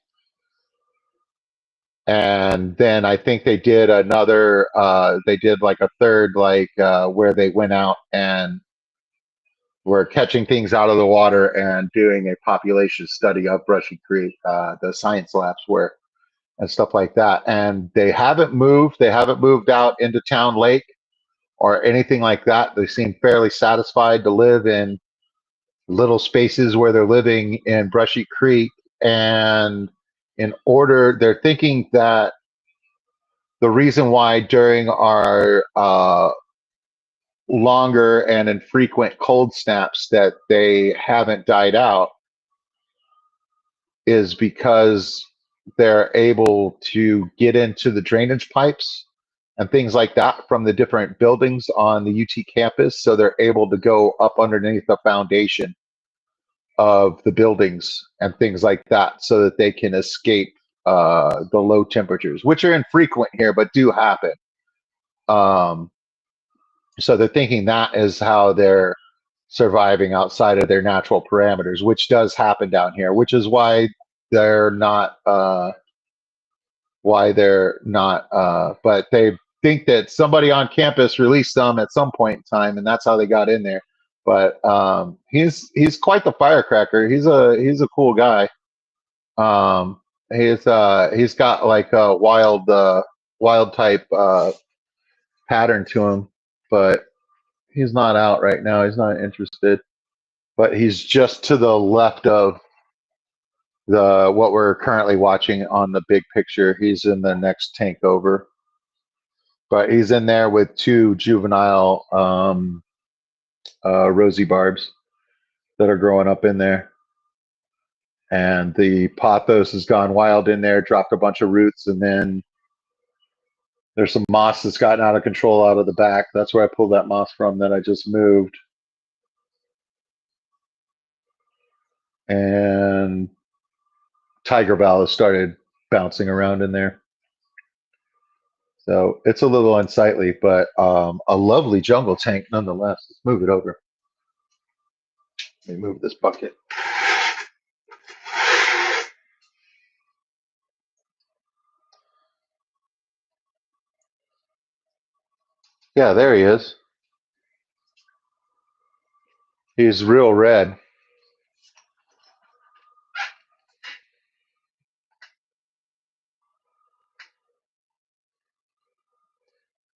And then I think they did like a third, like where they went out and were catching things out of the water and doing a population study of Brushy Creek. The science labs were and stuff like that. And they haven't moved. They haven't moved out into Town Lake or anything like that. They seem fairly satisfied to live in little spaces where they're living in Brushy Creek. And they're thinking that the reason why during our longer and infrequent cold snaps that they haven't died out is because they're able to get into the drainage pipes and things like that from the different buildings on the UT campus. So they're able to go up underneath the foundation of the buildings and things like that so that they can escape the low temperatures, which are infrequent here, but do happen. Um, so they're thinking that is how they're surviving outside of their natural parameters, which does happen down here, which is they're not but they think that somebody on campus released them at some point in time, and that's how they got in there. But he's quite the firecracker. He's a cool guy. He's got like a wild type pattern to him, but he's not out right now. He's not interested. But he's just to the left of the what we're currently watching on the big picture. He's in the next tank over. But he's in there with two juvenile rosy barbs that are growing up in there. And the pothos has gone wild in there, dropped a bunch of roots, and then there's some moss that's gotten out of control out of the back. That's where I pulled that moss from that I just moved. And tiger ball has started bouncing around in there. So it's a little unsightly, but a lovely jungle tank nonetheless. Let's move it over. Let me move this bucket. Yeah, there he is. He's real red.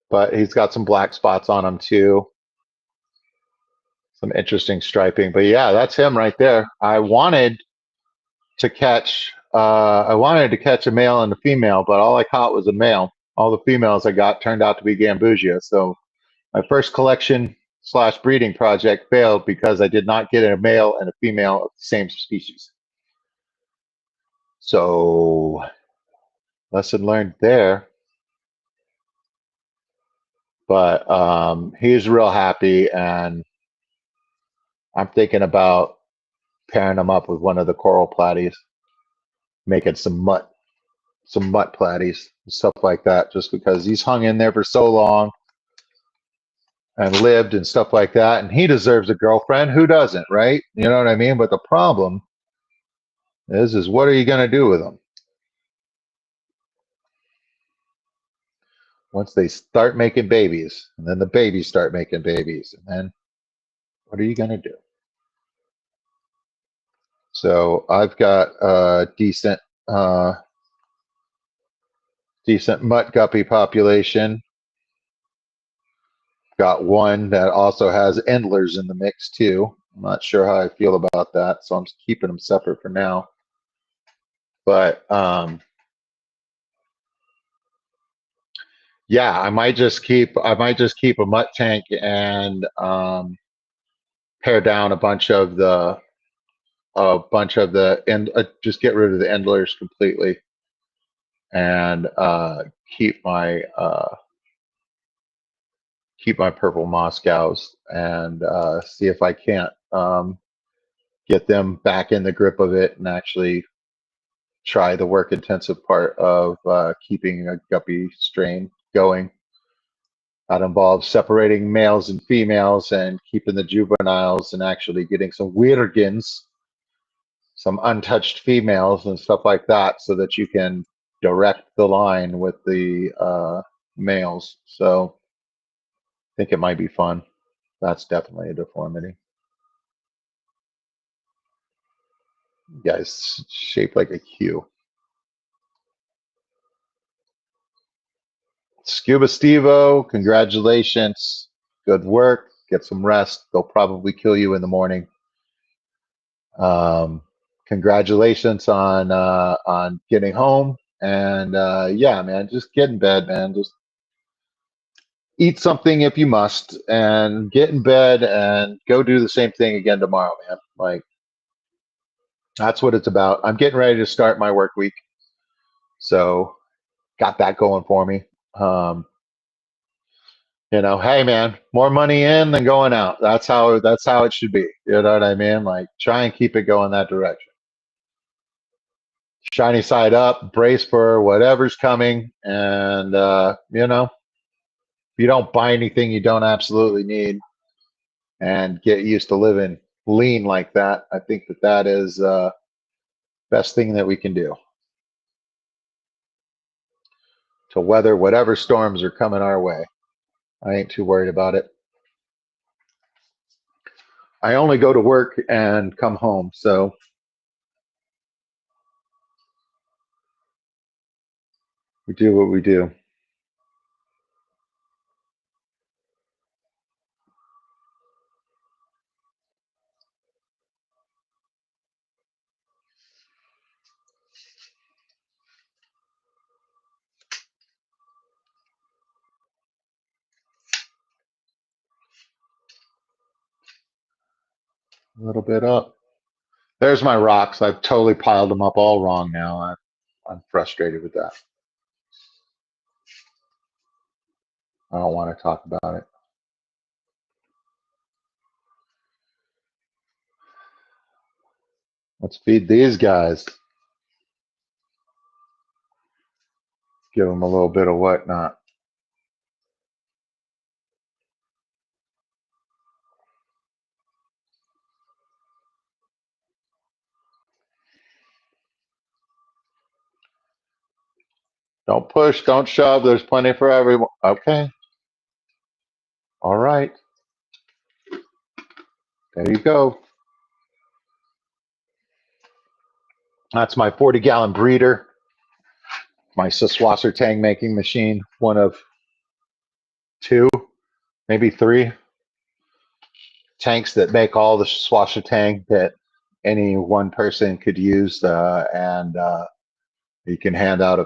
But he's got some black spots on him too. Some interesting striping. But yeah, that's him right there. I wanted to catch a male and a female, but all I caught was a male. All the females I got turned out to be Gambusia. So my first collection slash breeding project failed because I did not get a male and a female of the same species. So lesson learned there. But he's real happy, and I'm thinking about pairing him up with one of the coral platies, making some mutt platies, stuff like that, just because he's hung in there for so long and lived and stuff like that. And he deserves a girlfriend. Who doesn't, right? You know what I mean? But the problem is what are you going to do with them? Once they start making babies, and then the babies start making babies, and then what are you going to do? So I've got a decent mutt guppy population. Got one that also has endlers in the mix too. I'm not sure how I feel about that, so I'm just keeping them separate for now. But yeah, I might just keep a mutt tank and pare down a bunch of the and just get rid of the endlers completely and keep my purple Moscows and see if I can't get them back in the grip of it and actually try the work intensive part of keeping a guppy strain going. That involves separating males and females and keeping the juveniles and actually getting some Wirgens, some untouched females and stuff like that so that you can direct the line with the males. So I think it might be fun. That's definitely a deformity. Guy's shaped like a Q. Scuba Stevo, congratulations. Good work. Get some rest. They'll probably kill you in the morning. Congratulations on getting home. And yeah, man, just get in bed, man. Just eat something if you must, and get in bed and go do the same thing again tomorrow, man. Like that's what it's about. I'm getting ready to start my work week, so got that going for me. You know, hey man, more money in than going out. That's how it should be. You know what I mean? Like try and keep it going that direction. Shiny side up, brace for whatever's coming, and if you don't buy anything you don't absolutely need, and get used to living lean like that. I think that is best thing that we can do to weather whatever storms are coming our way. I ain't too worried about it. I only go to work and come home, so we do what we do. A little bit up. There's my rocks. I've totally piled them up all wrong now. I'm frustrated with that. I don't want to talk about it. Let's feed these guys. Give them a little bit of whatnot. Don't push, don't shove. There's plenty for everyone. Okay. All right. There you go. That's my 40-gallon breeder, my Siswasser tang making machine, one of two, maybe three tanks that make all the Siswasser tang that any one person could use, and you can hand out a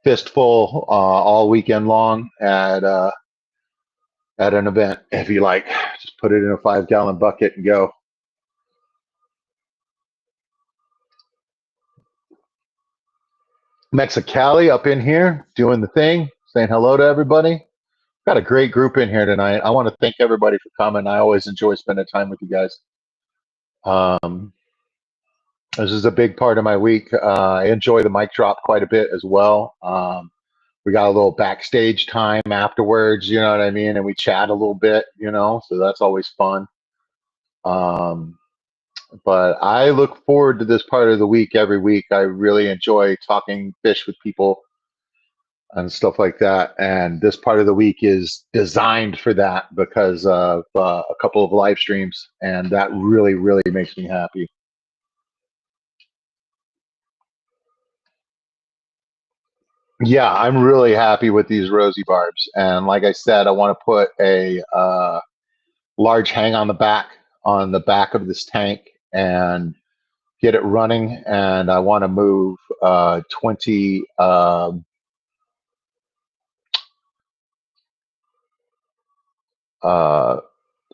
fistful all weekend long at an event if you like. Just put it in a 5-gallon bucket and go. Mexicali up in here doing the thing, saying hello to everybody. Got a great group in here tonight. I want to thank everybody for coming. I always enjoy spending time with you guys. Um, this is a big part of my week. I enjoy the mic drop quite a bit as well. We got a little backstage time afterwards, you know what I mean? And we chat a little bit, so that's always fun. Um, but I look forward to this part of the week every week. I really enjoy talking fish with people and stuff like that. And this part of the week is designed for that because of a couple of live streams, and that really, really makes me happy. Yeah, I'm really happy with these rosy barbs. And like I said, I want to put a large hang on the back of this tank and get it running. And I want to move 20 uh,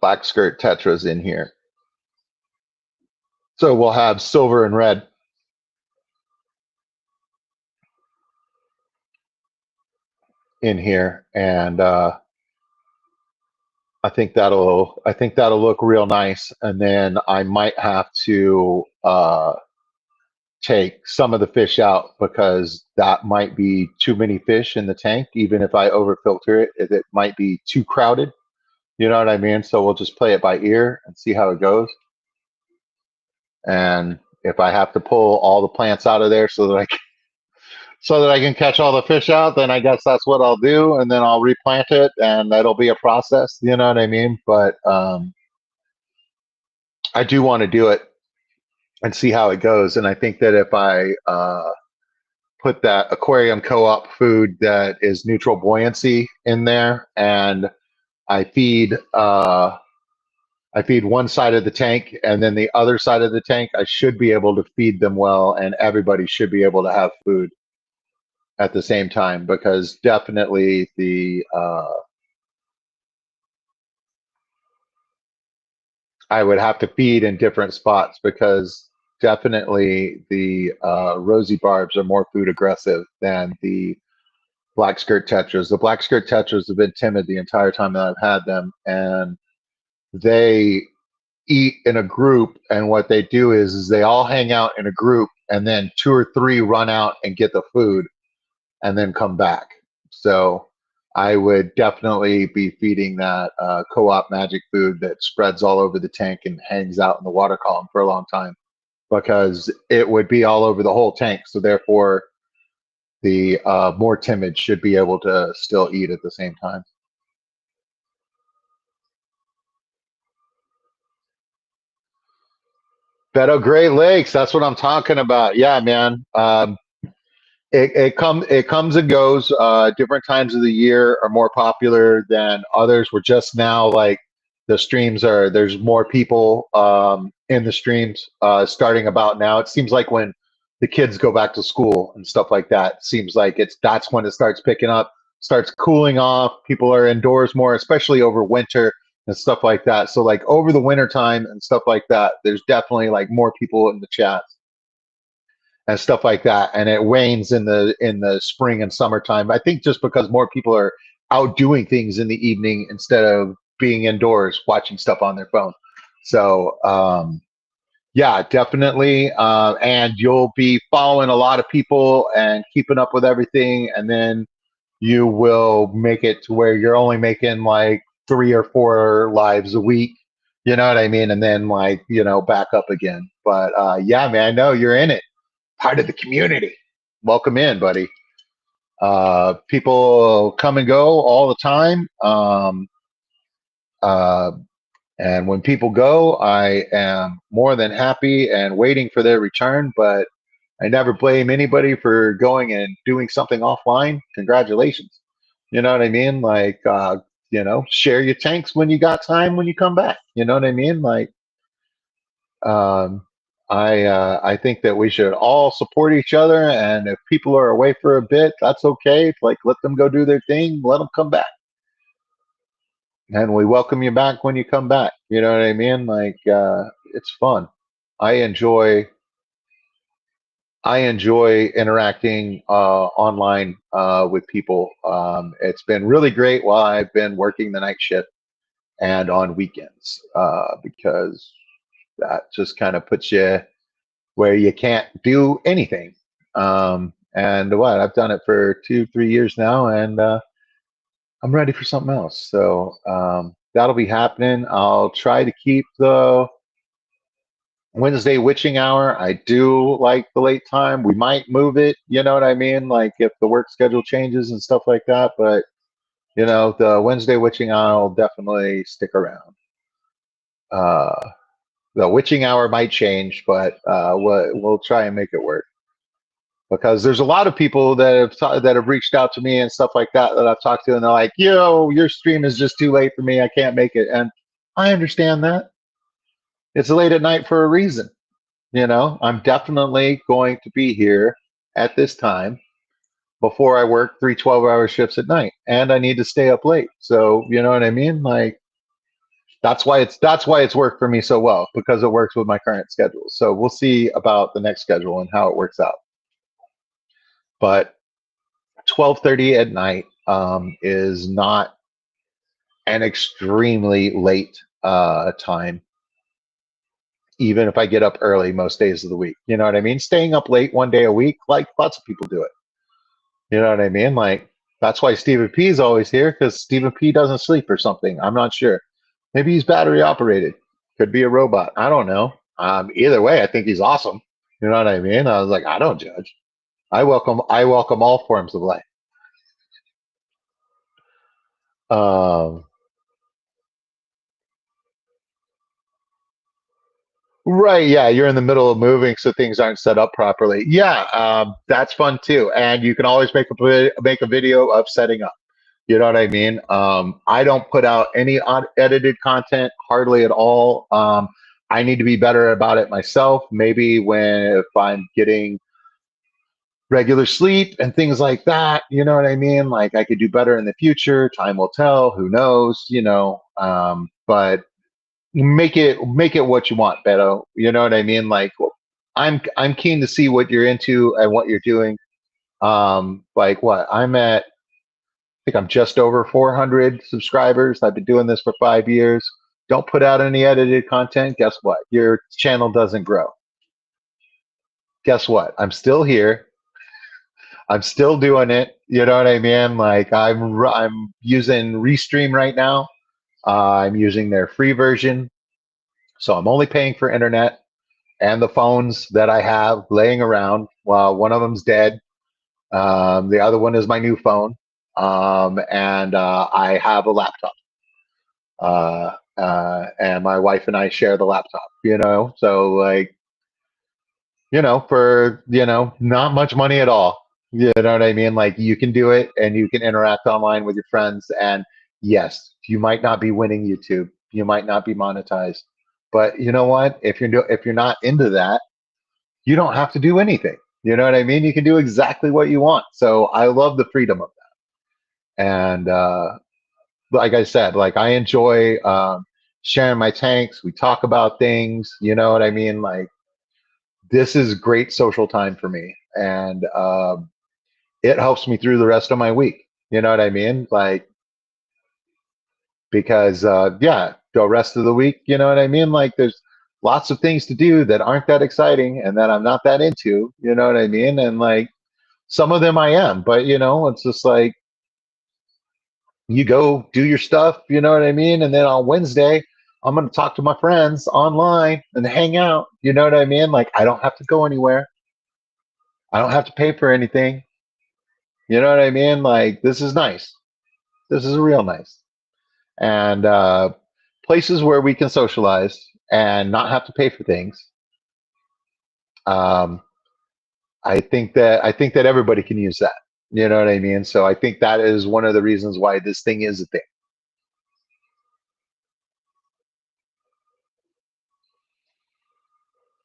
black skirt tetras in here. So we'll have silver and red in here, and I think that'll look real nice. And then I might have to take some of the fish out because that might be too many fish in the tank. Even if I overfilter it, it might be too crowded. You know what I mean? So we'll just play it by ear and see how it goes. And if I have to pull all the plants out of there so that I can catch all the fish out, then I guess that's what I'll do, and then I'll replant it, and that'll be a process. You know what I mean? But I do want to do it and see how it goes. And I think that if I put that aquarium co-op food that is neutral buoyancy in there, and I feed uh, I feed one side of the tank and then the other side of the tank, I should be able to feed them well, and everybody should be able to have food at the same time, because definitely the I would have to feed in different spots because definitely the rosy barbs are more food aggressive than the Black skirt tetras. The black skirt tetras have been timid the entire time that I've had them, and they eat in a group. And what they do is they all hang out in a group, and then two or three run out and get the food, and then come back. So I would definitely be feeding that co-op magic food that spreads all over the tank and hangs out in the water column for a long time, because it would be all over the whole tank. So therefore, the more timid should be able to still eat at the same time. Beto Great Lakes, that's what I'm talking about. Yeah, man. It comes and goes. Different times of the year are more popular than others. We're just now like the streams are. There's more people in the streams starting about now. It seems like when the kids go back to school and stuff like that, it seems like that's when it starts picking up, starts cooling off. People are indoors more, especially over winter and stuff like that. So like over the winter time and stuff like that, there's definitely like more people in the chat and stuff like that, and it wanes in the spring and summertime. I think just because more people are out doing things in the evening instead of being indoors watching stuff on their phone. So yeah, definitely. And you'll be following a lot of people and keeping up with everything, and then you will make it to where you're only making like 3 or 4 lives a week. You know what I mean? And then like, back up again. But yeah, man, no, you're in it, part of the community. Welcome in, buddy. People come and go all the time. Uh, and when people go, I am more than happy and waiting for their return, but I never blame anybody for going and doing something offline. Congratulations. You know what I mean? Like, share your tanks when you got time when you come back. You know what I mean? Like, um, I think that we should all support each other, and if people are away for a bit, that's okay. Like, let them go do their thing, let them come back, and we welcome you back when you come back. You know what I mean? Like, it's fun. I enjoy I enjoy interacting online with people. It's been really great while I've been working the night shift and on weekends, because that just kind of puts you where you can't do anything. And what I've done it for 2, 3 years now, and I'm ready for something else. So that'll be happening. I'll try to keep the Wednesday witching hour. I do like the late time. We might move it, you know what I mean? Like if the work schedule changes and stuff like that. But the Wednesday witching hour will definitely stick around. Uh, the witching hour might change, but we'll try and make it work, because there's a lot of people that have reached out to me and stuff like that I've talked to, and they're like, "Yo, your stream is just too late for me. I can't make it." And I understand that. It's late at night for a reason. I'm definitely going to be here at this time before I work 3 12-hour shifts at night, and I need to stay up late. So you know what I mean? Like that's why it's worked for me so well, because it works with my current schedule. So we'll see about the next schedule and how it works out. But 12:30 at night is not an extremely late time, even if I get up early most days of the week. You know what I mean? Staying up late one day a week, like lots of people do it. You know what I mean? Like that's why Stephen P is always here, because Stephen P doesn't sleep or something. I'm not sure. Maybe he's battery operated. Could be a robot. I don't know. Either way, I think he's awesome. You know what I mean? I was like, I don't judge. I welcome all forms of life. Um, Right, yeah, you're in the middle of moving, so things aren't set up properly. Yeah, that's fun too, and you can always make a video of setting up. You know what I mean? I don't put out any edited content hardly at all. I need to be better about it myself. Maybe if I'm getting regular sleep and things like that. You know what I mean? Like I could do better in the future. Time will tell. Who knows? But make it what you want, Beto. You know what I mean? Like I'm keen to see what you're into and what you're doing. Like what I'm at. think I'm just over 400 subscribers. I've been doing this for 5 years. Don't put out any edited content. Guess what? Your channel doesn't grow. Guess what? I'm still here. I'm still doing it. You know what I mean? Like I'm using Restream right now. I'm using their free version, so I'm only paying for internet and the phones that I have laying around. Well, one of them's dead. The other one is my new phone, and I have a laptop. And my wife and I share the laptop. So like for not much money at all. You know what I mean? Like you can do it, and you can interact online with your friends. And yes, you might not be winning YouTube, you might not be monetized, but you know what? If you're not into that, you don't have to do anything. You know what I mean? You can do exactly what you want. So I love the freedom of that. And like I said, like I enjoy sharing my tanks. We talk about things. You know what I mean? Like this is great social time for me, and it helps me through the rest of my week. You know what I mean? Like because yeah, the rest of the week, you know what I mean? Like there's lots of things to do that aren't that exciting and that I'm not that into. You know what I mean? And like some of them I am, but it's just like you go do your stuff. You know what I mean? And then on Wednesday, I'm going to talk to my friends online and hang out. You know what I mean? Like I don't have to go anywhere. I don't have to pay for anything. You know what I mean? Like this is nice. This is real nice. And places where we can socialize and not have to pay for things. Um, I think that everybody can use that. You know what I mean? So I think that is one of the reasons why this thing is a thing.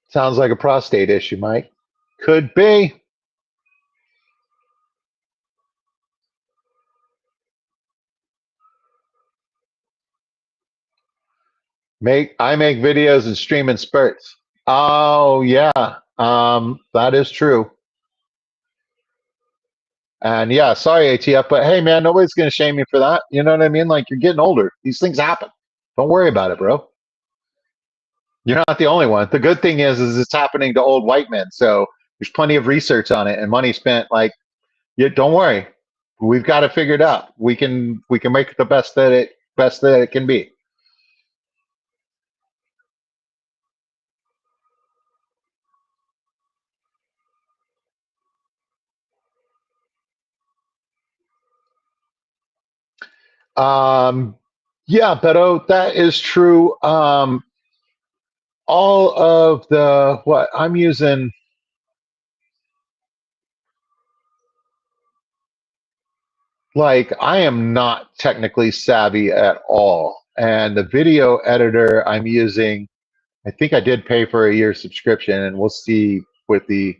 Sounds like a prostate issue, Mike. Could be. I make videos and stream in spurts. Oh yeah, that is true. And yeah, sorry ATF, but hey man, nobody's gonna shame you for that. You know what I mean? Like you're getting older. These things happen. Don't worry about it, bro. You're not the only one. The good thing is it's happening to old white men. So there's plenty of research on it and money spent. Like, yeah, don't worry. We've got it figured out. We can make it the best that it can be. Um, yeah, Beto, that is true. All of the what I'm using, like I am not technically savvy at all. And the video editor I'm using, I think I did pay for a year subscription, and we'll see with the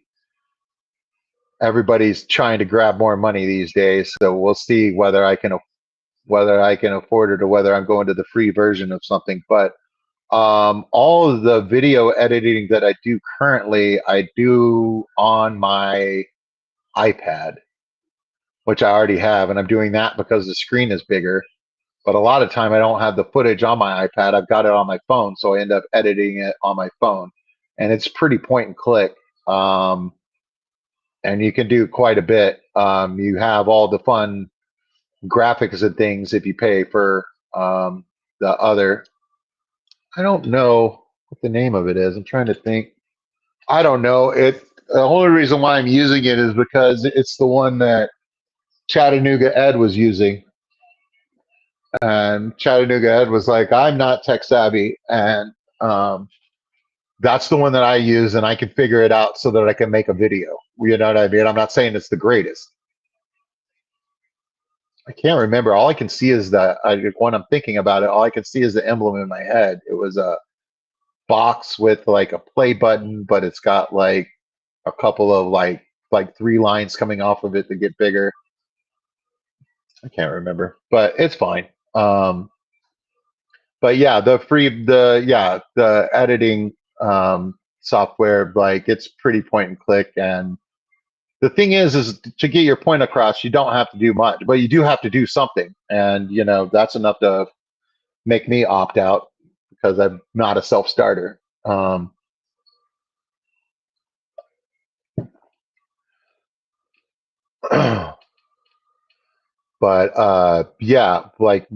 everybody's trying to grab more money these days. So we'll see whether I can afford it or whether I'm going to the free version of something. But all of the video editing that I do currently, I do on my iPad, which I already have, and I'm doing that because the screen is bigger. But a lot of time I don't have the footage on my iPad. I've got it on my phone, so I end up editing it on my phone, and it's pretty point and click. Um, and you can do quite a bit. You have all the fun graphics and things if you pay for the other. I don't know what the name of it is. I'm trying to think. I don't know. The only reason why I'm using it is because it's the one that Chattanooga Ed was using. And Chattanooga Ed was like, I'm not tech savvy. And um, that's the one that I use, and I can figure it out so that I can make a video. You know what I mean? I'm not saying it's the greatest. I can't remember. All I can see is when I'm thinking about it, all I can see is the emblem in my head. It was a box with like a play button, but it's got like a couple of like three lines coming off of it to get bigger. I can't remember, but it's fine. Um, but yeah, the editing software, like it's pretty point and click, and the thing is to get your point across, you don't have to do much, but you do have to do something. And, that's enough to make me opt out because I'm not a self starter. But yeah, like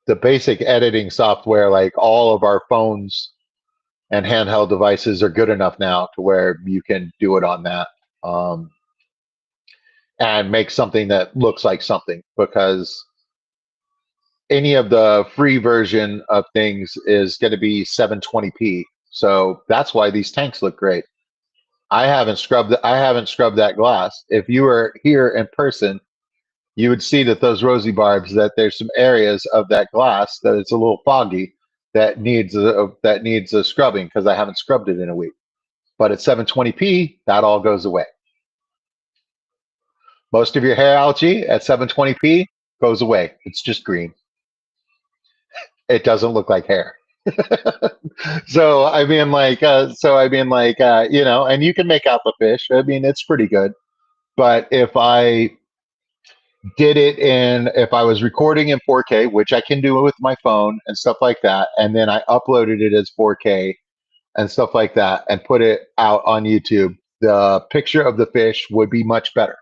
the basic editing software, like all of our phones and handheld devices are good enough now to where you can do it on that, um, and make something that looks like something, because any of the free version of things is going to be 720p. So that's why these tanks look great. I haven't scrubbed that glass. If you were here in person, you would see that those rosy barbs, that there's some areas of that glass that it's a little foggy, that needs a scrubbing because I haven't scrubbed it in a week. But at 720p, that all goes away. Most of your hair algae at 720p goes away. It's just green. It doesn't look like hair. And you can make out the fish. I mean, it's pretty good. But if I was recording in 4K, which I can do with my phone and stuff like that, and then I uploaded it as 4K and stuff like that, and put it out on YouTube, the picture of the fish would be much better,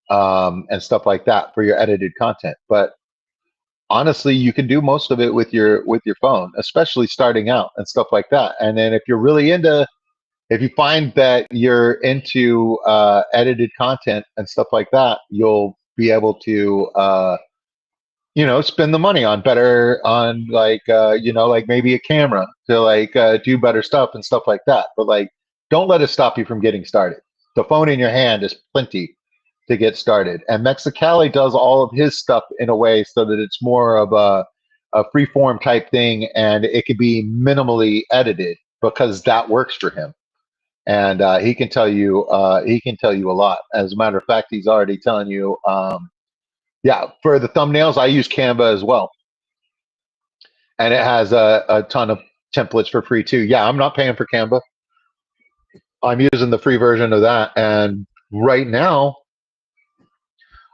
and stuff like that for your edited content. But honestly, you can do most of it with your phone, especially starting out and stuff like that. And then if you find that you're into edited content and stuff like that, you'll be able to spend the money on better, on like maybe a camera to do better stuff and stuff like that. But like, don't let it stop you from getting started. The phone in your hand is plenty to get started. And Mexicali does all of his stuff in a way so that it's more of a free form type thing, and it can be minimally edited because that works for him. And he can tell you a lot. As a matter of fact, he's already telling you. Yeah, for the thumbnails, I use Canva as well, and it has a ton of templates for free too. Yeah, I'm not paying for Canva. I'm using the free version of that, and right now,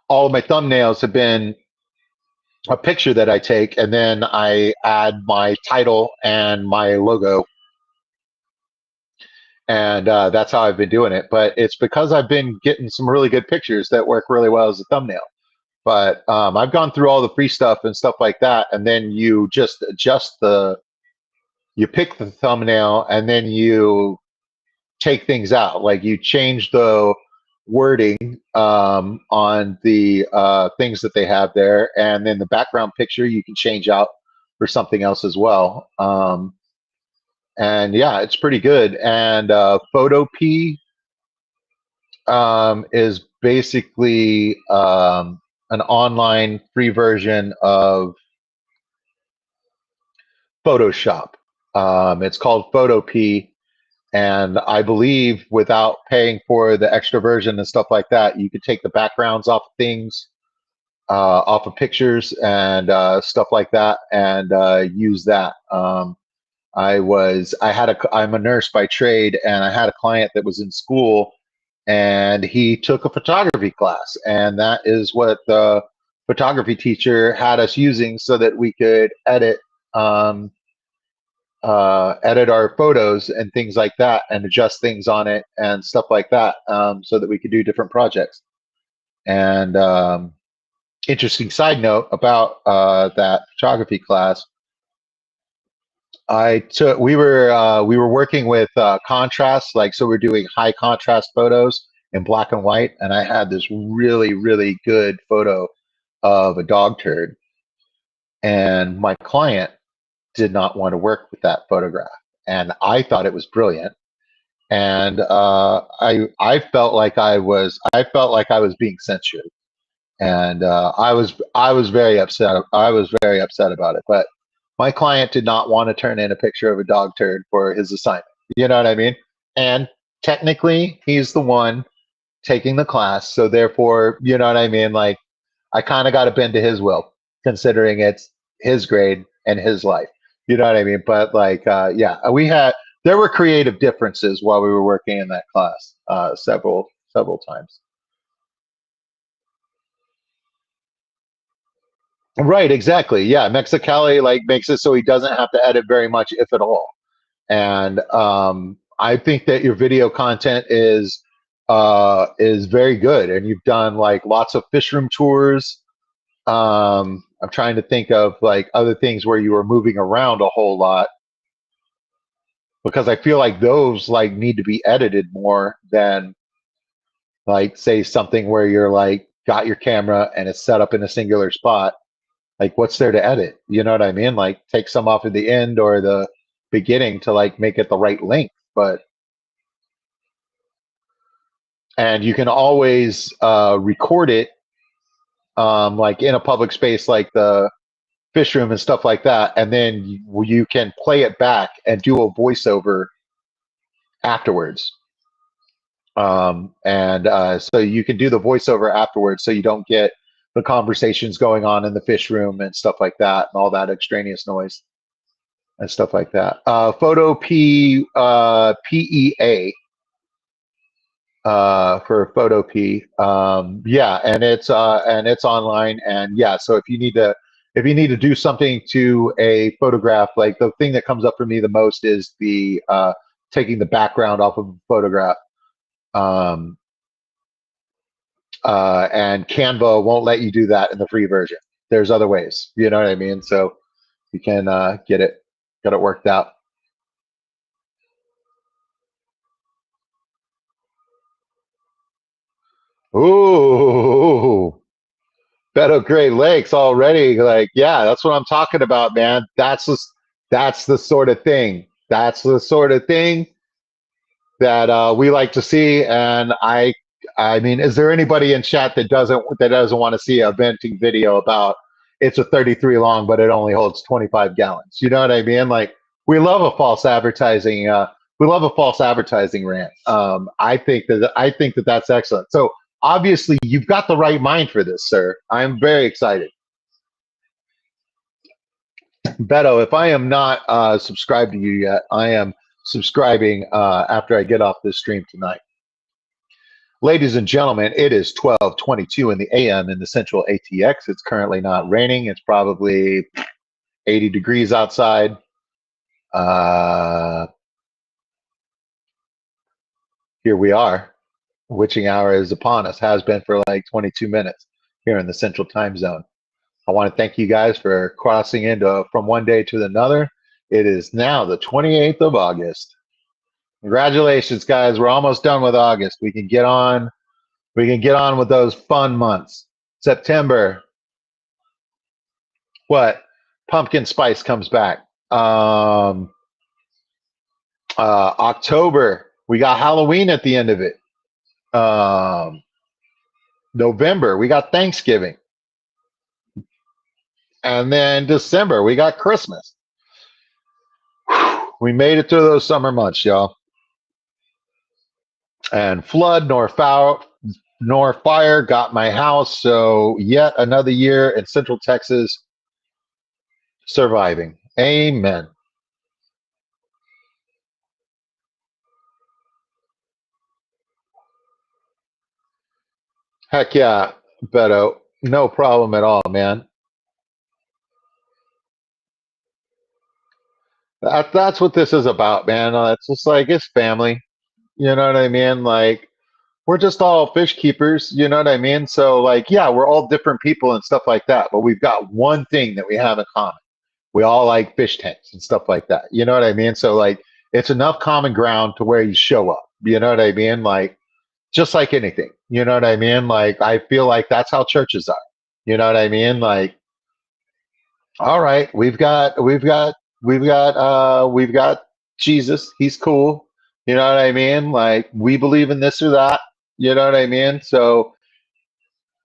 all of my thumbnails have been a picture that I take, and then I add my title and my logo, and that's how I've been doing it. But it's because I've been getting some really good pictures that work really well as a thumbnail. But I've gone through all the free stuff and stuff like that, and then you just you pick the thumbnail, and then you take things out. Like you change the wording on the things that they have there, and then the background picture you can change out for something else as well. And yeah, it's pretty good. And Photo P is basically an online free version of Photoshop. It's called Photo P, and I believe without paying for the extra version and stuff like that, you could take the backgrounds off of things, off of pictures and stuff like that, and use that. I'm a nurse by trade, and I had a client that was in school, and he took a photography class, and that is what the photography teacher had us using so that we could um, edit our photos and things like that, and adjust things on it and stuff like that, so that we could do different projects. And interesting side note about that photography class, we were working with contrast, like, so we're doing high contrast photos in black and white, and I had this really good photo of a dog turd, and my client did not want to work with that photograph, and I thought it was brilliant. And I felt like I was being censored, and I was very upset. I was very upset about it. But my client did not want to turn in a picture of a dog turd for his assignment. You know what I mean? And technically, he's the one taking the class, so therefore, you know what I mean? Like, I kind of got to bend to his will, considering it's his grade and his life. You know what I mean? But like, yeah, there were creative differences while we were working in that class, several several times. Right, exactly. Yeah, Mexicali like makes it so he doesn't have to edit very much, if at all. And I think that your video content is very good, and you've done like lots of fish room tours. I'm trying to think of like other things where you were moving around a whole lot, because I feel like those like need to be edited more than like say something where you're like got your camera and it's set up in a singular spot. Like what's there to edit? You know what I mean? Like take some off at the end or the beginning to like make it the right length. But and you can always record it like in a public space like the fish room and stuff like that, and then you can play it back and do a voiceover afterwards. And so you can do the voiceover afterwards, so you don't get the conversations going on in the fish room and stuff like that, and all that extraneous noise and stuff like that. Photo PEA for Photo P. Yeah, and it's online, and yeah. So if you need to do something to a photograph, like the thing that comes up for me the most is the taking the background off of a photograph. Um, and Canva won't let you do that in the free version. There's other ways, you know what I mean? So you can get it worked out. Ooh, Meadow Great Lakes already. Like, yeah, that's what I'm talking about, man. That's the sort of thing. That's the sort of thing that we like to see. And I mean, is there anybody in chat that doesn't want to see a venting video about it's a 33 long, but it only holds 25 gallons? You know what I mean? Like, we love a false advertising. We love a false advertising rant. I think that that's excellent. So obviously, you've got the right mind for this, sir. I'm very excited. Beto, if I am not subscribed to you yet, I am subscribing after I get off this stream tonight. Ladies and gentlemen, it is 12:22 in the AM in the central ATX. It's currently not raining. It's probably 80 degrees outside. Uh, Here we are. Witching hour is upon us, has been for like 22 minutes here in the central time zone. I want to thank you guys for crossing into from one day to another. It is now the 28th of August. Congratulations, guys. We're almost done with August. We can get on with those fun months. September, what? Pumpkin spice comes back. October, we got Halloween at the end of it. Um, November, we got Thanksgiving. And then December, we got Christmas. We made it through those summer months, y'all. And flood nor fire got my house. So yet another year in Central Texas surviving. Amen. Heck yeah, Beto. No problem at all, man. That's what this is about, man. It's just like it's family. You know what I mean? Like we're just all fish keepers. You know what I mean? So like, yeah, we're all different people and stuff like that, but we've got one thing that we have in common. We all like fish tanks and stuff like that. You know what I mean? So like, it's enough common ground to where you show up. You know what I mean? Like just like anything. You know what I mean? Like I feel like that's how churches are. You know what I mean? Like all right, we've got Jesus. He's cool. You know what I mean? Like we believe in this or that. You know what I mean? So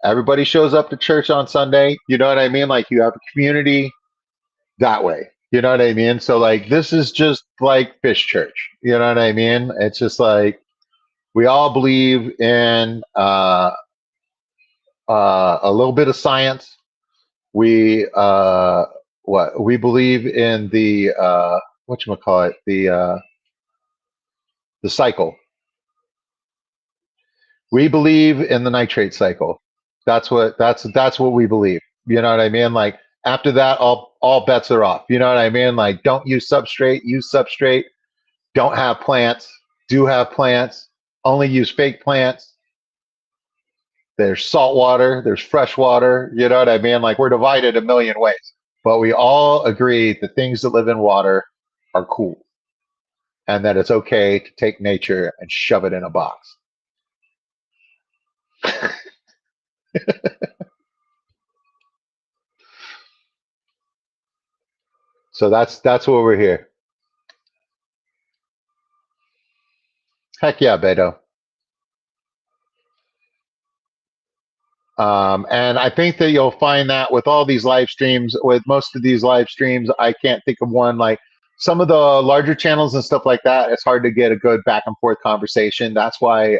everybody shows up to church on Sunday. You know what I mean? Like you have a community that way. You know what I mean? So like this is just like fish church. You know what I mean? It's just like we all believe in a little bit of science. We what we believe in the what you call it the cycle. We believe in the nitrate cycle. That's what we believe. You know what I mean? Like after that, all bets are off. You know what I mean? Like don't use substrate, use substrate. Don't have plants, do have plants. Only use fake plants. There's salt water, there's fresh water. You know what I mean? Like we're divided a million ways, but we all agree the things that live in water are cool and that it's okay to take nature and shove it in a box. So that's what we're here. Heck yeah, Beto. And I think that you'll find that with all these live streams, with most of these live streams, I can't think of one like some of the larger channels and stuff like that. It's hard to get a good back and forth conversation. That's why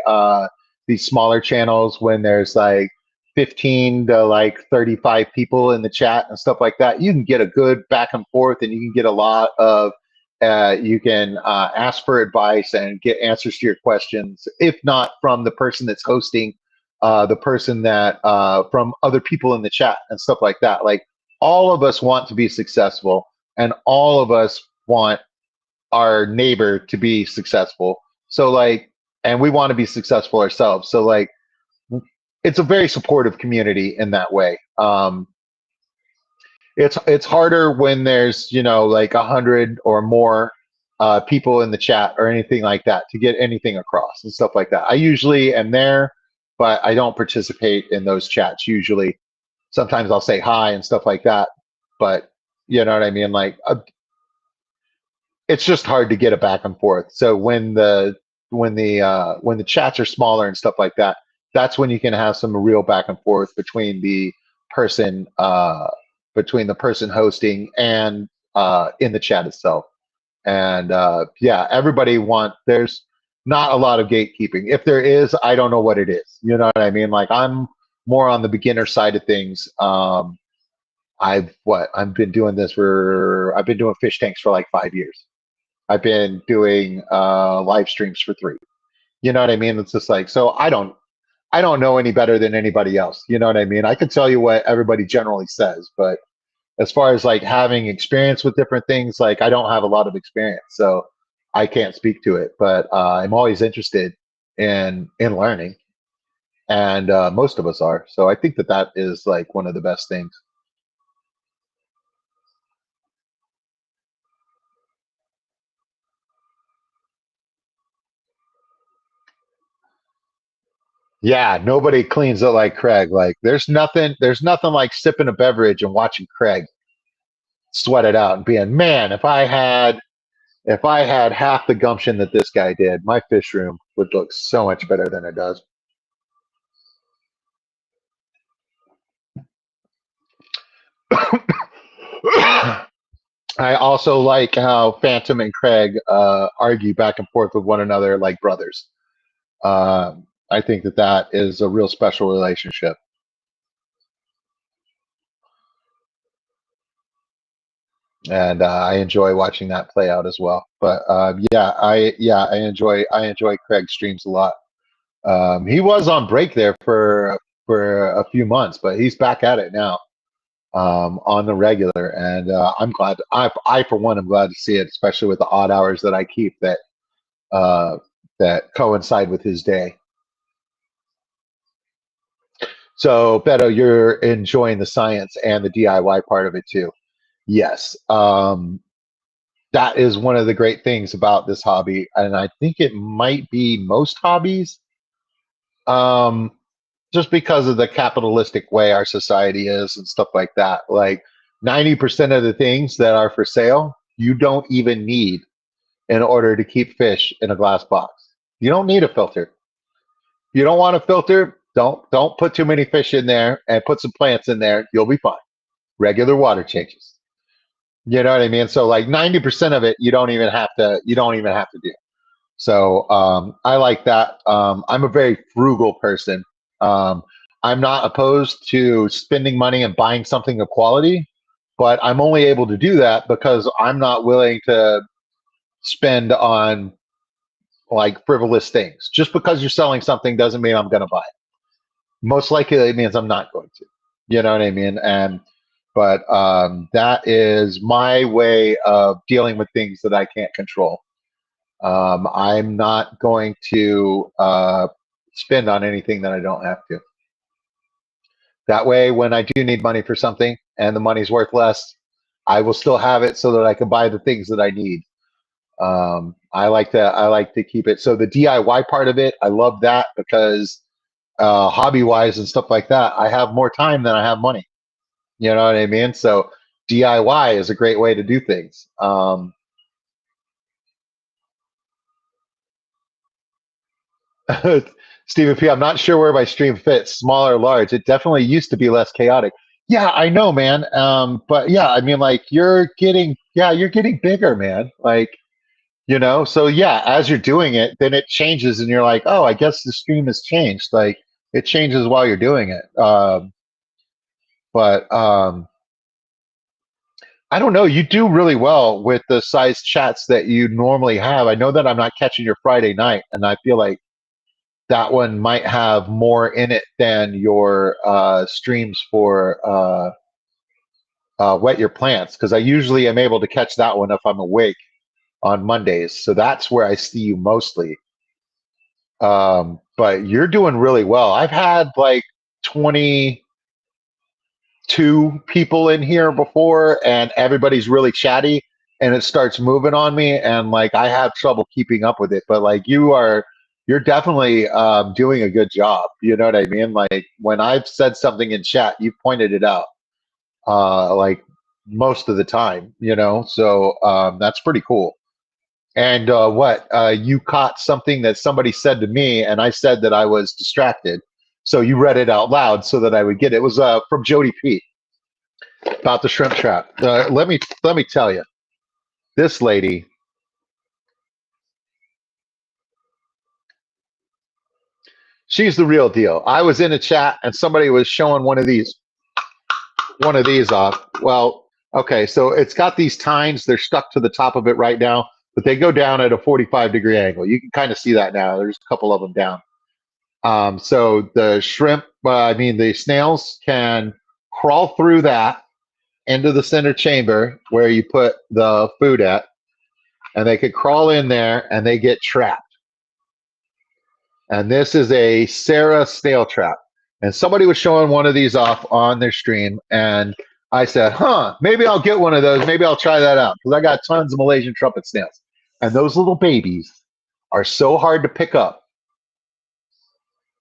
these smaller channels, when there's like 15 to like 35 people in the chat and stuff like that, you can get a good back and forth and you can get a lot of you can ask for advice and get answers to your questions, if not from the person that's hosting, the person that from other people in the chat and stuff like that. Like all of us want to be successful, and all of us want our neighbor to be successful. So like, and we want to be successful ourselves. So like, it's a very supportive community in that way. It's harder when there's like 100 or more people in the chat or anything like that to get anything across and stuff like that. I usually am there, but I don't participate in those chats usually. Sometimes I'll say hi and stuff like that, but you know what I mean. Like it's just hard to get a back and forth. So when the chats are smaller and stuff like that, that's when you can have some real back and forth person between the person hosting and in the chat itself. And yeah, there's not a lot of gatekeeping. If there is, I don't know what it is. You know what I mean? Like I'm more on the beginner side of things. I've been doing fish tanks for like 5 years. I've been doing live streams for 3. You know what I mean? It's just like, so I don't know any better than anybody else. You know what I mean? I could tell you what everybody generally says, but as far as like having experience with different things, like I don't have a lot of experience, so I can't speak to it. But I'm always interested in learning, and most of us are. So I think that is like one of the best things. Yeah, nobody cleans it like Craig. Like there's nothing like sipping a beverage and watching Craig sweat it out and being, man, if I had half the gumption that this guy did, my fish room would look so much better than it does. I also like how Phantom and Craig argue back and forth with one another like brothers. I think that is a real special relationship, and I enjoy watching that play out as well. But I enjoy Craig's streams a lot. He was on break there for a few months, but he's back at it now on the regular, and I'm glad. I for one am glad to see it, especially with the odd hours that I keep uh, that coincide with his day. So, Beto, you're enjoying the science and the DIY part of it too. Yes. That is one of the great things about this hobby. And I think it might be most hobbies, um, just because of the capitalistic way our society is and stuff like that. Like 90% of the things that are for sale, you don't even need in order to keep fish in a glass box. You don't need a filter. You don't want a filter, don't put too many fish in there and put some plants in there. You'll be fine. Regular water changes. You know what I mean? So like 90% of it, you don't even have to do. So I like that. I'm a very frugal person. Um, I'm not opposed to spending money and buying something of quality, but I'm only able to do that because I'm not willing to spend on like frivolous things. Just because you're selling something doesn't mean I'm going to buy it. Most likely it means I'm not going to. You know what I mean? And but that is my way of dealing with things that I can't control. I'm not going to spend on anything that I don't have to. That way, when I do need money for something and the money's worth less, I will still have it so that I can buy the things that I need. I like to keep it. So the DIY part of it, I love that because hobby wise and stuff like that, I have more time than I have money. You know what I mean? So DIY is a great way to do things. Stephen P, I'm not sure where my stream fits, small or large. It definitely used to be less chaotic. Yeah, I know, man. But yeah, I mean, like you're getting bigger, man. Like, so yeah, as you're doing it, then it changes and you're like, oh, I guess the stream has changed. Like it changes while you're doing it. But I don't know. You do really well with the size chats that you normally have. I know that I'm not catching your Friday night, and I feel like that one might have more in it than your streams for Wet Your Plants, because I usually am able to catch that one if I'm awake on Mondays. So that's where I see you mostly. But you're doing really well. I've had like 22 people in here before, and everybody's really chatty, and it starts moving on me, and like I have trouble keeping up with it. But like you're definitely doing a good job. You know what I mean? Like when I've said something in chat, you pointed it out. Like most of the time, So that's pretty cool. And you caught something that somebody said to me, and I said that I was distracted. So you read it out loud so that I would get it. It was from Jody P about the shrimp trap. Let me tell you, this lady, she's the real deal. I was in a chat and somebody was showing one of these off. Well, okay, so it's got these tines. They're stuck to the top of it right now, but they go down at a 45-degree angle. You can kind of see that now. There's a couple of them down. So the shrimp, the snails can crawl through that into the center chamber where you put the food at, and they could crawl in there and they get trapped. And this is a Sarah snail trap. And somebody was showing one of these off on their stream, and I said, maybe I'll get one of those. Maybe I'll try that out because I got tons of Malaysian trumpet snails. And those little babies are so hard to pick up.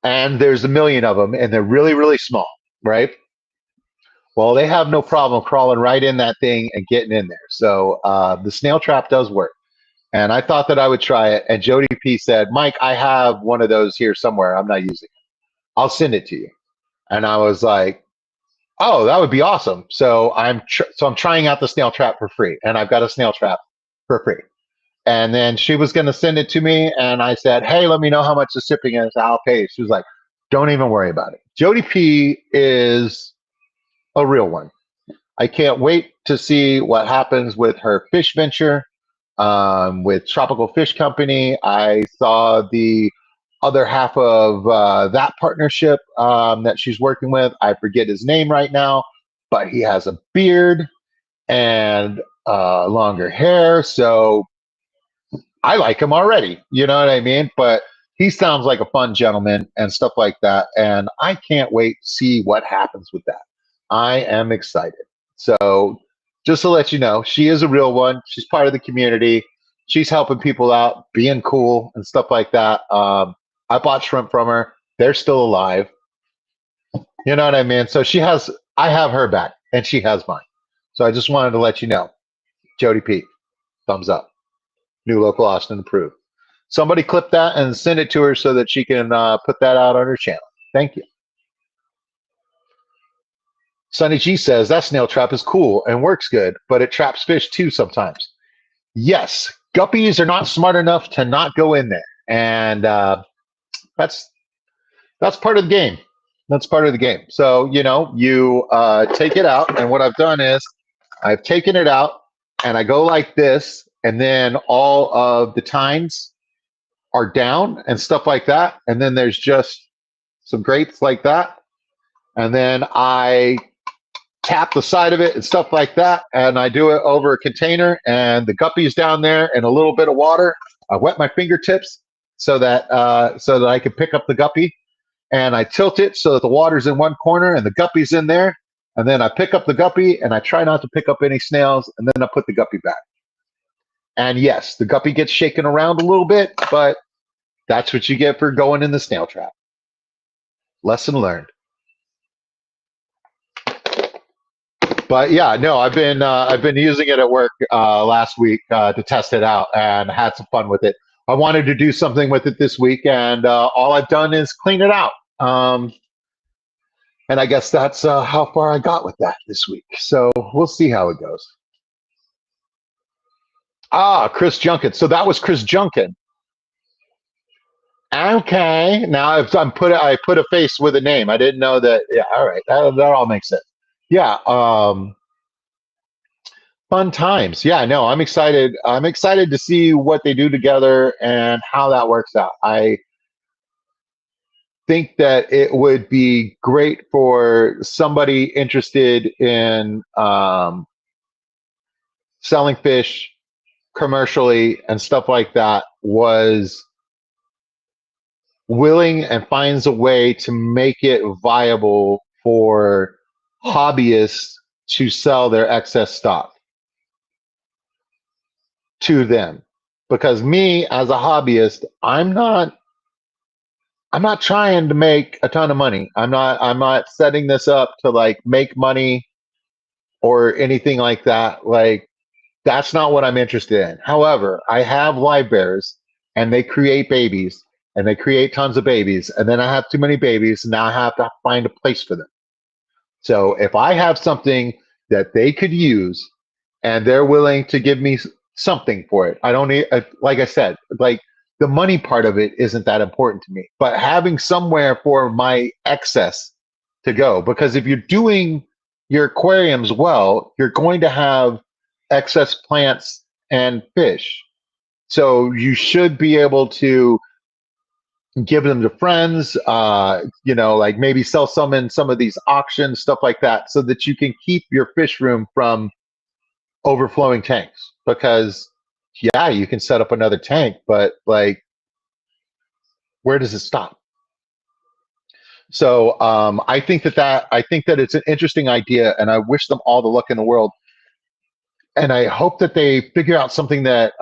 And there's a million of them, and they're really, really small, right? Well, they have no problem crawling right in that thing and getting in there. So the snail trap does work. And I thought that I would try it. And Jody P said, Mike, I have one of those here somewhere. I'm not using it. I'll send it to you. And I was like, oh, that would be awesome. So I'm trying out the snail trap for free. And I've got a snail trap for free. And then she was going to send it to me. And I said, hey, let me know how much the shipping is. I'll pay. She was like, don't even worry about it. Jody P is a real one. I can't wait to see what happens with her fish venture with Tropical Fish Company. I saw the other half of that partnership that she's working with. I forget his name right now, but he has a beard and longer hair. So I like him already. You know what I mean? But he sounds like a fun gentleman and stuff like that. And I can't wait to see what happens with that. I am excited. So just to let you know, she is a real one. She's part of the community. She's helping people out, being cool and stuff like that. I bought shrimp from her. They're still alive. You know what I mean? So I have her back and she has mine. So I just wanted to let you know. Jody P, thumbs up. New local Austin approved. Somebody clip that and send it to her so that she can put that out on her channel. Thank you. Sonny G says that snail trap is cool and works good, but it traps fish too sometimes. Yes, guppies are not smart enough to not go in there, and that's part of the game. That's part of the game. So you take it out, and what I've done is I've taken it out, and I go like this, and then all of the tines are down and stuff like that. And then there's just some grates like that. And then I tap the side of it and stuff like that. And I do it over a container and the guppy's down there and a little bit of water. I wet my fingertips so that I can pick up the guppy, and I tilt it so that the water's in one corner and the guppy's in there. And then I pick up the guppy and I try not to pick up any snails, and then I put the guppy back. And yes, the guppy gets shaken around a little bit, but that's what you get for going in the snail trap. Lesson learned. But yeah, no, I've been using it at work last week to test it out and had some fun with it. I wanted to do something with it this week, and all I've done is clean it out. And I guess that's how far I got with that this week. So we'll see how it goes. Ah, Chris Junkin. So that was Chris Junkin. Okay. Now I put a face with a name. I didn't know that. Yeah. All right. That all makes sense. Yeah. Fun times. Yeah. No, I'm excited. I'm excited to see what they do together and how that works out. I think that it would be great for somebody interested in selling fish commercially and stuff like that, was willing and finds a way to make it viable for hobbyists to sell their excess stock to them. Because me as a hobbyist, I'm not trying to make a ton of money. I'm not setting this up to like make money or anything like that. Like, that's not what I'm interested in. However, I have live bears and they create babies and they create tons of babies. And then I have too many babies. And now I have to find a place for them. So if I have something that they could use and they're willing to give me something for it, I don't need, like I said, like the money part of it isn't that important to me, but having somewhere for my excess to go, because if you're doing your aquariums well, you're going to have excess plants and fish. So you should be able to give them to friends, like maybe sell some in some of these auctions, stuff like that, so that you can keep your fish room from overflowing tanks. Because yeah, you can set up another tank, but like, where does it stop? So I think that it's an interesting idea, and I wish them all the luck in the world. And I hope that they figures out something that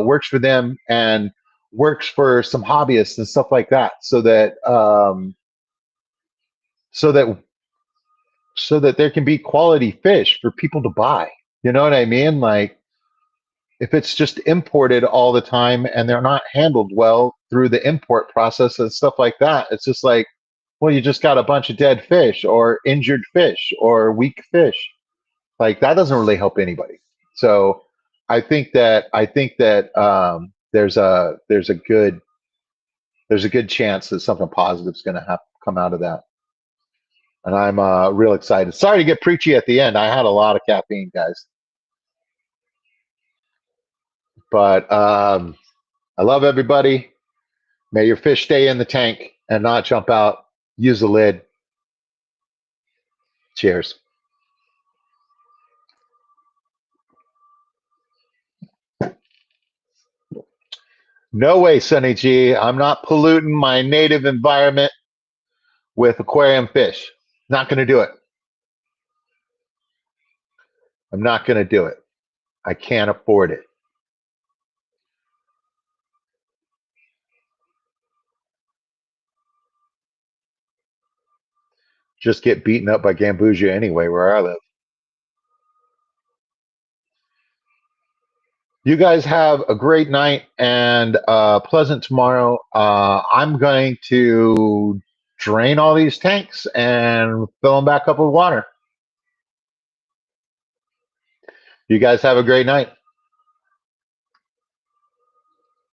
works for them and works for some hobbyists and stuff like that, so that so that there can be quality fish for people to buy. You know what I mean? Like, if it's just imported all the time and they're not handled well through the import process and stuff like that, it's just like, well, you just got a bunch of dead fish or injured fish or weak fish. Like, that doesn't really help anybody. So I think that there's a good chance that something positive is going to come out of that, and I'm real excited. Sorry to get preachy at the end. I had a lot of caffeine, guys, but I love everybody. May your fish stay in the tank and not jump out. Use the lid. Cheers. No way, Sunny G. I'm not polluting my native environment with aquarium fish. Not going to do it. I'm not going to do it. I can't afford it. Just get beaten up by Gambusia anyway, where I live. You guys have a great night and pleasant tomorrow. I'm going to drain all these tanks and fill them back up with water. You guys have a great night.